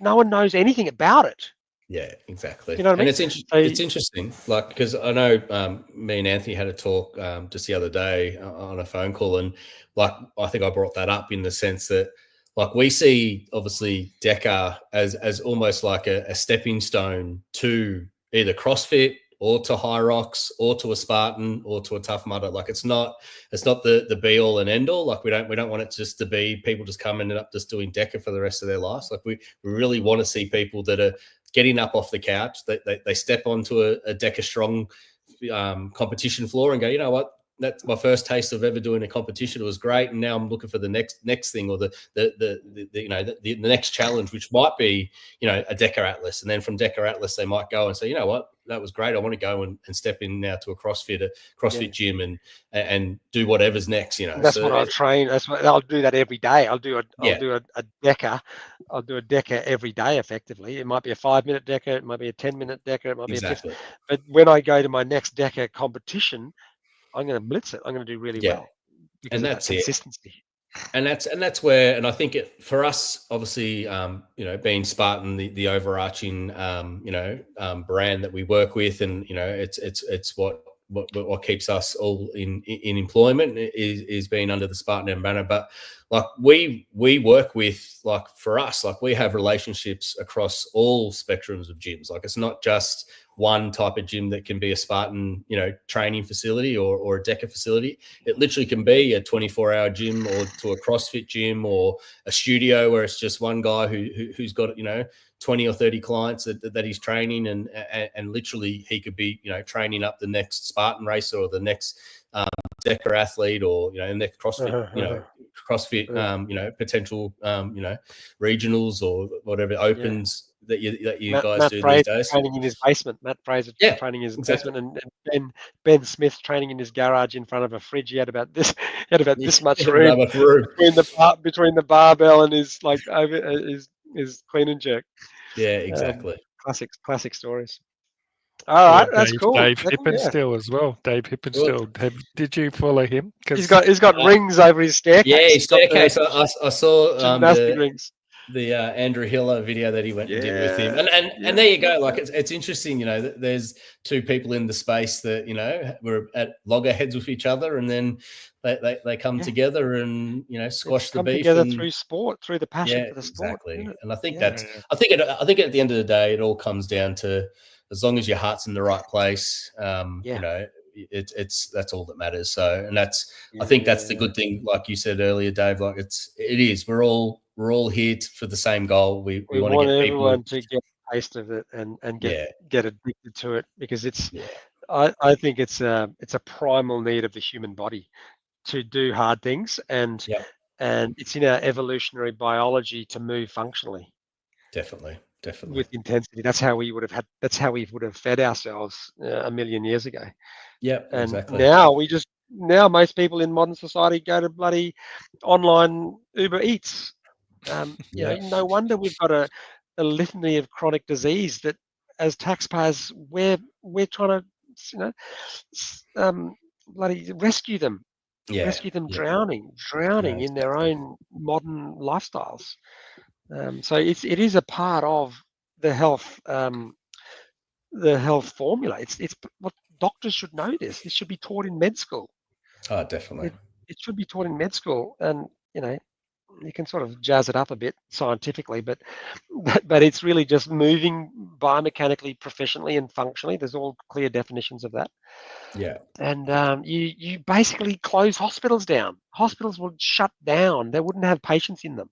no one knows anything about it. Yeah, exactly. You know what I mean? It's interesting, like, because I know me and Anthony had a talk just the other day on a phone call, and like I think I brought that up in the sense that like we see obviously DEKA as almost like a stepping stone to either CrossFit or to High Rocks or to a Spartan or to a Tough Mudder. Like it's not the be all and end all. Like we don't want it just to be people just coming and up just doing DEKA for the rest of their lives. Like we really want to see people that are getting up off the couch, they step onto a DEKA Strong competition floor and go, you know what? That's my first taste of ever doing a competition. It was great, and now I'm looking for the next thing, or the next challenge, which might be a DEKA Atlas, and then from DEKA Atlas they might go and say, you know what, that was great. I want to go and step in now to a CrossFit gym and do whatever's next. That's what I'll train. That's what I'll do. That every day. I'll do a DEKA. I'll do a DEKA every day. Effectively, it might be a 5-minute DEKA. It might be a 10-minute DEKA. It might be a 15. But when I go to my next DEKA competition, I'm going to blitz it. I'm going to do really well. And that's consistency. And that's where, and I think for us, obviously, being Spartan, the overarching, brand that we work with, and it's what keeps us all in employment is being under the Spartan and Banter. But like we work with, like for us, like we have relationships across all spectrums of gyms. Like it's not just one type of gym that can be a Spartan, training facility or a DEKA facility. It literally can be a 24-hour gym, or to a CrossFit gym, or a studio where it's just one guy who's got 20 or 30 clients that he's training, and literally he could be training up the next Spartan racer or the next DEKA athlete, or the next CrossFit CrossFit potential regionals or whatever opens that you guys Matt do Fraser these days. Training in his basement. Matt Fraser training in his basement, and Ben Smith training in his garage in front of a fridge. He had about this much room between the barbell and his his clean and jerk. Yeah, exactly. Classic stories. All right, that's cool. Dave Hippenstill as well. Dave Hippenstill. Did you follow him? He's got rings over his staircase. Yeah, his staircase. I saw gymnastic rings. Andrew Hiller video that he went and did with him, and there you go. Like it's interesting, you know, that there's two people in the space that, you know, were at loggerheads with each other, and then they come together and, you know, squash the beef together through sport, through the passion for the sport. Exactly. And I think I think at the end of the day, it all comes down to, as long as your heart's in the right place, you know, that's all that matters. So, and I think that's the good thing, like you said earlier, Dave. Like it is. We're all here for the same goal. We want to get everyone to get a taste of it and get addicted to it, because it's. I think it's a primal need of the human body to do hard things, and it's in our evolutionary biology to move functionally. Definitely. With intensity. That's how we would have fed ourselves a million years ago. Yeah, and exactly. Now most people in modern society go to bloody online Uber Eats. You know, no wonder we've got a litany of chronic disease that, as taxpayers, we're trying to, you know, bloody rescue them. Rescue them drowning in their own modern lifestyles. So it is a part of the health formula. It's what doctors should know. This should be taught in med school. Oh, definitely. It should be taught in med school, and, you know, you can sort of jazz it up a bit scientifically, but it's really just moving biomechanically, proficiently, and functionally. There's all clear definitions of that. Yeah. And you basically close hospitals down. Hospitals would shut down. They wouldn't have patients in them.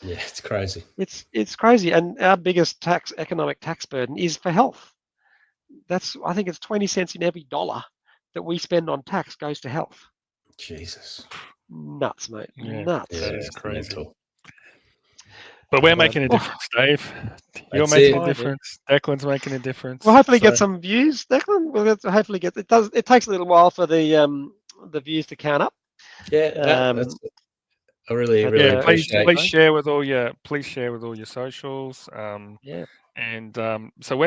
Yeah, it's crazy. It's crazy, and our biggest economic tax burden is for health. I think it's 20 cents in every dollar that we spend on tax goes to health. Jesus. Nuts, mate. Yeah, Nuts. that is crazy. But we're making a difference, Dave. You're That's making a difference. Declan's making a difference. We'll hopefully get some views, Declan. We'll hopefully get it. It takes a little while for the views to count up. Yeah, I really appreciate. Please share with all your socials. And so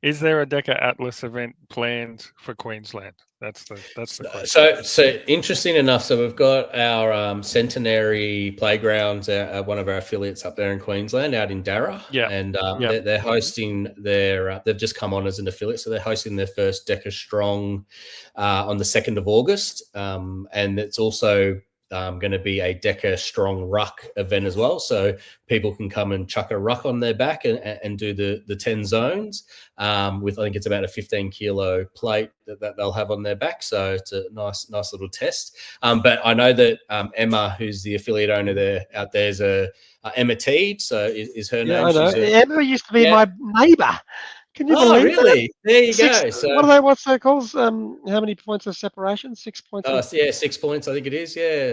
is there a DEKA Atlas event planned for Queensland? That's the question. So interesting enough. So we've got our centenary playgrounds, one of our affiliates up there in Queensland, out in Darra. Yeah. And they're hosting their. They've just come on as an affiliate, so they're hosting their first DEKA Strong on the 2nd of August, and it's also going to be a DEKA Strong Ruck event as well, so people can come and chuck a ruck on their back and do the 10 zones with, I think it's about a 15 kilo plate that they'll have on their back. So it's a nice little test. But I know that Emma, who's the affiliate owner there out there, is Emma Teed. So is her name? I know. Emma used to be my neighbour. Can you believe really? that? There you go. So, what's that called? How many points of separation? 6 points? 6 points, I think it is. Yeah.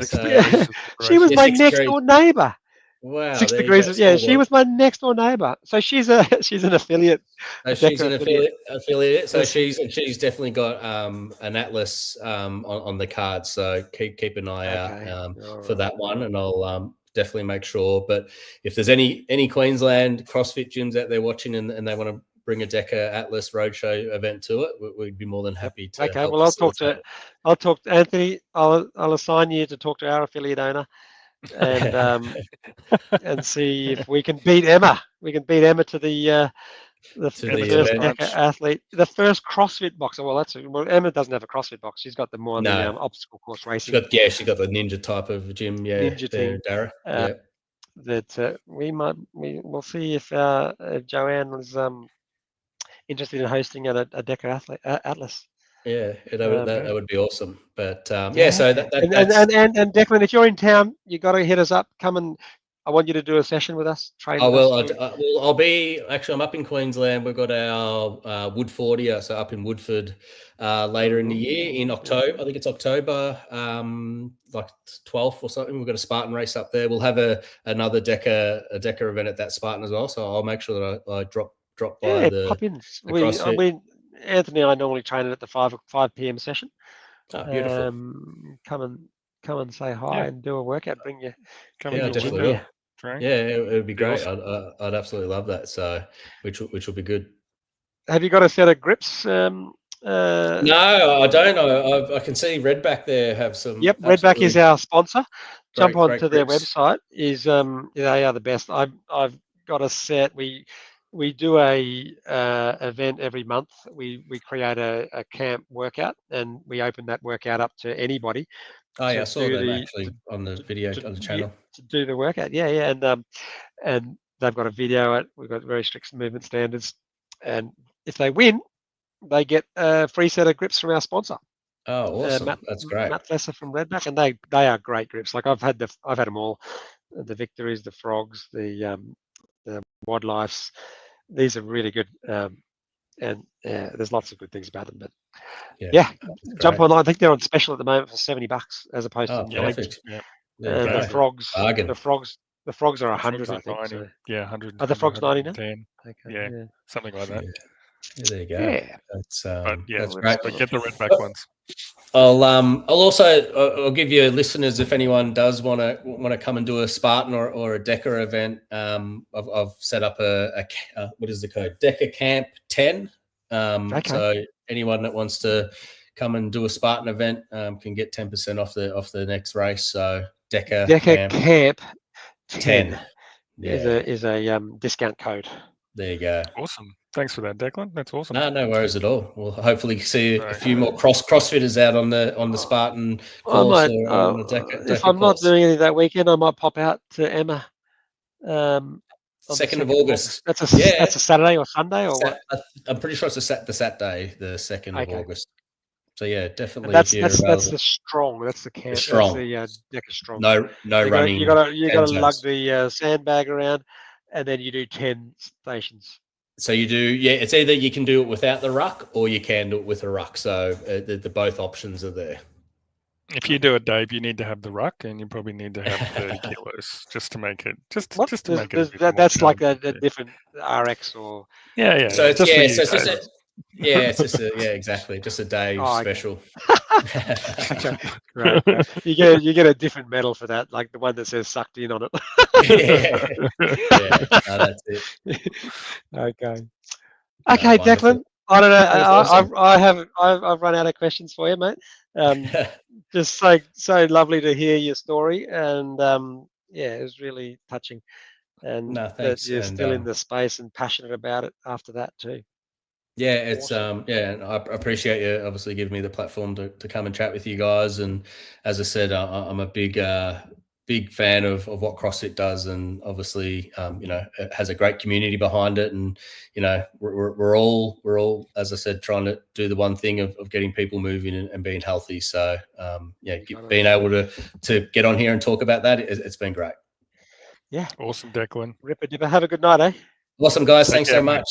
She was my next door neighbour. Wow. 6 degrees. She was my next door neighbour. So she's an affiliate. She's an affiliate. So she's definitely got an Atlas on the card. So keep an eye out for that one, and I'll definitely make sure. But if there's any Queensland CrossFit gyms out there watching and they want to bring a DEKA Atlas Roadshow event to it, we'd be more than happy to. Okay, well, I'll talk to Anthony. I'll assign you to talk to our affiliate owner, and and see if we can beat Emma. We can beat Emma to the first DEKA athlete, the first CrossFit boxer. Well, Emma doesn't have a CrossFit box. She's got the more the obstacle course racing. She's got the ninja type of gym. Yeah, ninja team. Darra. That we'll see if Joanne was interested in hosting a DEKA Atlas. Yeah, that would be awesome. But so and Declan, if you're in town, you got to hit us up. Come and I want you to do a session with us. Train. I'll be actually. I'm up in Queensland. We've got our Wood 40, so up in Woodford later in the year in October. I think it's October, like 12th or something. We've got a Spartan race up there. We'll have another DEKA event at that Spartan as well. So I'll make sure that I drop by pop in. Anthony and I normally train it at the 5 p.m. session. Oh, beautiful. Come and say hi and do a workout. Bring you. Definitely. Yeah, it would be great. Awesome. I'd absolutely love that. So, which will be good. Have you got a set of grips? No, I don't know. I can see Redback there have some. Yep, Redback is our sponsor. jump Great onto their grips. website. They are the best. I've got a set. We do a event every month. We create a camp workout, and we open that workout up to anybody. Oh yeah, I saw them actually on the video on the channel. To do the workout, yeah, and they've got a video. We've got very strict movement standards, and if they win, they get a free set of grips from our sponsor. Oh, awesome! That's great. Matt Lesser from Redback, and they are great grips. Like I've had them all, the Victories, the Frogs, the Wildlifes. These are really good, and there's lots of good things about them. But yeah jump on. I think they're on special at the moment for $70 as opposed to perfect. The Frogs, bargain. the Frogs are 100, I think. So. Yeah, 100. Are the Frogs 90 now? Okay, yeah, something like that. Yeah, there you go. Yeah, that's that's great. But get the Redback ones. I'll give you listeners, if anyone does want to come and do a Spartan or a DEKA event. I've set up a what is the code? DEKA Camp 10. So anyone that wants to come and do a Spartan event can get 10% off the next race. So DEKA Camp 10 is a discount code. There you go. Awesome. Thanks for that, Declan. That's awesome. No worries at all. We'll hopefully see a few more CrossFitters out on the Spartan course. On the DEKA if I'm not doing anything that weekend, I might pop out to Emma. 2nd of August. That's a Saturday or Sunday or what? I'm pretty sure it's the Saturday, the 2nd of August. So yeah, definitely. That's the strong. That's the camp. Strong. That's the DEKA strong. No running. You got to lug the sandbag around, and then you do 10 stations. So you do, it's either you can do it without the ruck or you can do it with a ruck. So the both options are there. If you do it, Dave, you need to have the ruck, and you probably need to have 30 kilos just to make it. Just to make it. That's like a different RX or. Yeah. So it's just exactly. Just a Dave special. Right. You get a different medal for that, like the one that says "sucked in" on it. That's it. Okay, Declan. I don't know. I've run out of questions for you, mate. Just so lovely to hear your story, and it was really touching. And that you're still in the space and passionate about it after that too. Yeah, it's and I appreciate you obviously giving me the platform to come and chat with you guys. And as I said, I'm a big fan of what CrossFit does, and obviously it has a great community behind it. And we're all, as I said, trying to do the one thing of getting people moving and being healthy. So being able to get on here and talk about that, it's been great. Yeah, awesome, Declan. Ripper Dipper. Have a good night, eh? Awesome, guys. Thanks so much.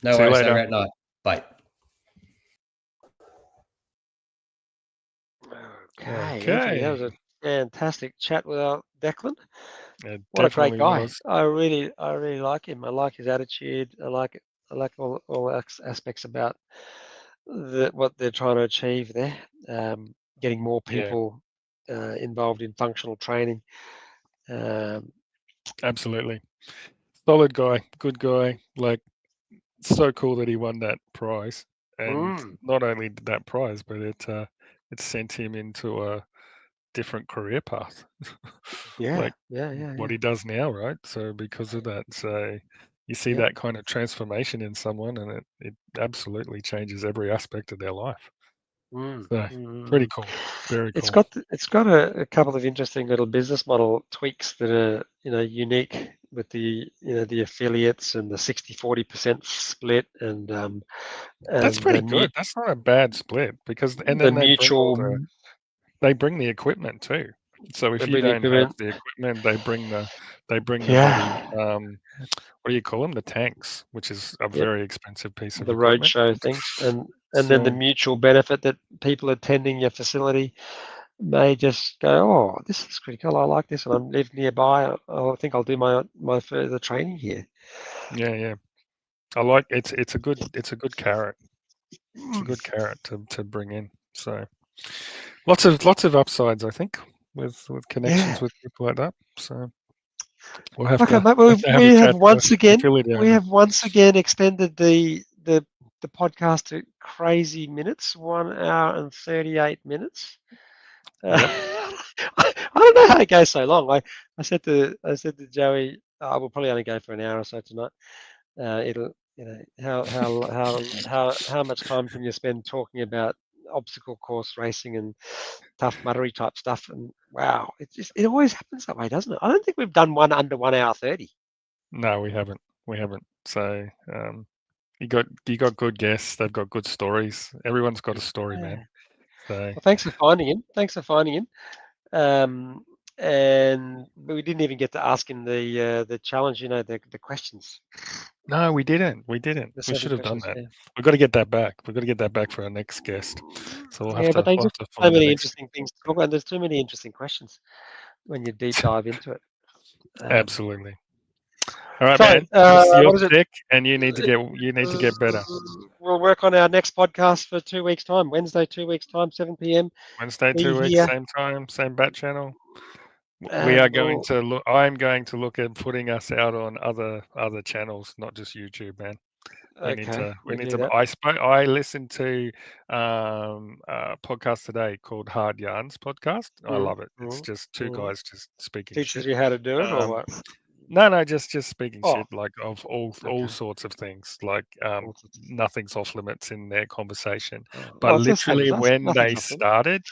No worries. Have a great night. Bye. Okay. That was a fantastic chat with our Declan. What a great guy. I really like him. I like his attitude. I like all aspects about what they're trying to achieve there. Getting more people involved in functional training. Absolutely. Solid guy, good guy. Like, so cool that he won that prize. And not only that prize, but it sent him into a different career path. What he does now, right? So because of that, so you see that kind of transformation in someone, and it absolutely changes every aspect of their life. So pretty cool, very cool. It's got a couple of interesting little business model tweaks that are unique with the the affiliates and the 60-40% split, and that's pretty good. That's not a bad split, because and then they bring the equipment too. So if you don't have the equipment, they bring the what do you call them? The tanks, which is a very expensive piece of the equipment. roadshow thing, and then the mutual benefit that people attending your facility may just go, oh, this is pretty cool. I like this, and I live nearby. I think I'll do my further training here. Yeah. I like it's a good carrot. It's a good carrot to bring in. So lots of upsides, I think, with connections with people like that. So we'll have we have once again extended the podcast to crazy minutes, 1 hour and 38 minutes. I don't know how it goes so long. I said to Joey, we'll probably only go for an hour or so tonight. It'll, how much time can you spend talking about obstacle course racing and tough muddery type stuff? And wow, it always happens that way, doesn't it? I don't think we've done one under 1 hour 30. No, we haven't. So you got good guests. They've got good stories. Everyone's got a story, man. So well, thanks for finding him. And we didn't even get to ask him the challenge, the questions. no, we didn't. We should have done that. We've got to get that back. We've got to get that back for our next guest. So we'll have to. But they we'll just so many interesting things to talk about. There's too many interesting questions when you deep dive into it. Absolutely. All right, so, man. You're sick, and you need to get better. We'll work on our next podcast for 2 weeks' time. Wednesday, 2 weeks' time, 7 p.m. Wednesday, 2 weeks, same time, same bat channel. We are going to look. I'm going to look at putting us out on other channels, not just YouTube, man. We need to. I listened to a podcast today called Hard Yarns podcast. I love it. It's just two guys just speaking. Teaches shit. you how to do it, or what? No, just speaking shit, like of all sorts of things. Like nothing's off limits in their conversation. But literally, when they started,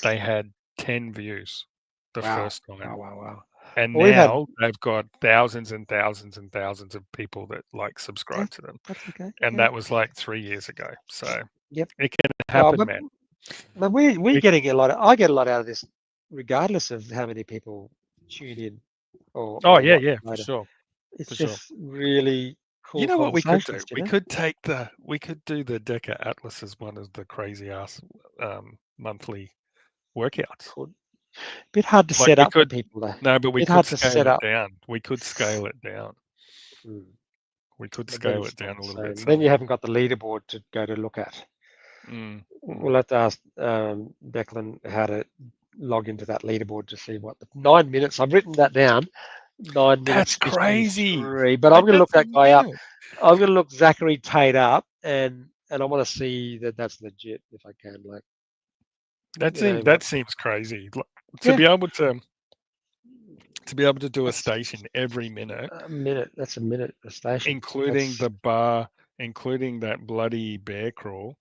they had 10 views the first time. Wow. And now they've got thousands and thousands and thousands of people that like subscribe to them. That's okay. And that was like 3 years ago. So it can happen, man. But we're getting a lot. I get a lot out of this, regardless of how many people tune in. For sure. It's just really cool. You know what we could do? We could do the DEKA Atlas as one of the crazy ass monthly workouts. Bit hard to set up for people though. No, but we could scale it down. We could scale it down. We could scale it down a little bit. Then you haven't got the leaderboard to go to look at. We'll have to ask Declan how to log into that leaderboard to see what the 9 minutes. I've written that down. 9 minutes. That's crazy. But I'm going to look that guy up. I'm going to look Zachary Tate up, and I want to see that that's legit if I can. Like that seems crazy. To be able to do a station every minute. A minute. That's a minute a station, including the bar, including that bloody bear crawl.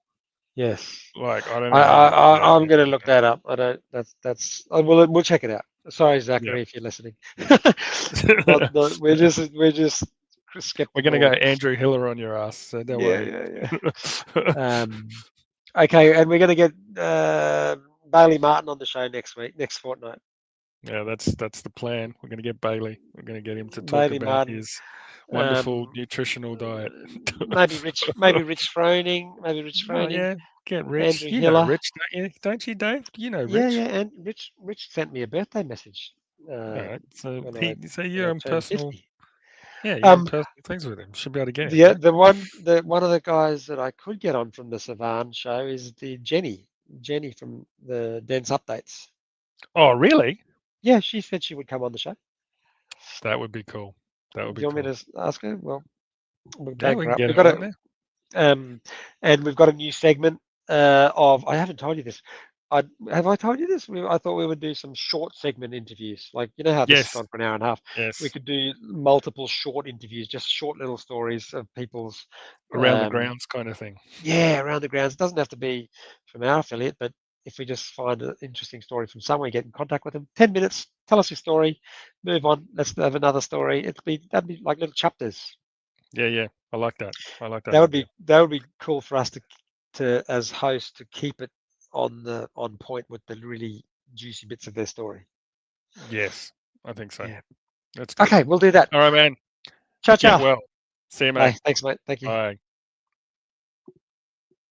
Yes. Like I don't know. I'm going to look that up. I don't. That's. We'll check it out. Sorry, Zachary, if you're listening. We're just skeptical. We're going to go Andrew Hiller on your ass. So don't worry. Yeah. Okay, and we're going to get Bailey Martin on the show next fortnight. Yeah, that's the plan. We're going to get Bailey. We're going to get him to talk about his wonderful nutritional diet. maybe Rich Froning. Oh, yeah, get Rich. Andrew Hiller. Know Rich, don't you, Dave? You know Rich. Yeah, and Rich sent me a birthday message. All right, so you're in personal. 50. Yeah, you're in personal things with him. Should be able to get him. The one of the guys that I could get on from the Savan show is the Jenny from the Dense Updates. Oh, really? Yeah, she said she would come on the show. That would be cool. That would be cool. Do you want me to ask her? Well, we can get and we've got a new segment of. I haven't told you this. Have I told you this? I thought we would do some short segment interviews. Like, you know how this has gone for an hour and a half? Yes. We could do multiple short interviews, just short little stories of people's... Around the grounds kind of thing. Yeah, around the grounds. It doesn't have to be from our affiliate, but if we just find an interesting story from somewhere, get in contact with them. 10 minutes, tell us your story, move on. Let's have another story. That'd be like little chapters. Yeah. I like that. That would be cool for us to as hosts to keep it on point with the really juicy bits of their story. Yes, I think so. Yeah. That's good. Okay, we'll do that. All right, man. Ciao. Well, see you, mate. Bye. Thanks, mate. Thank you. Bye.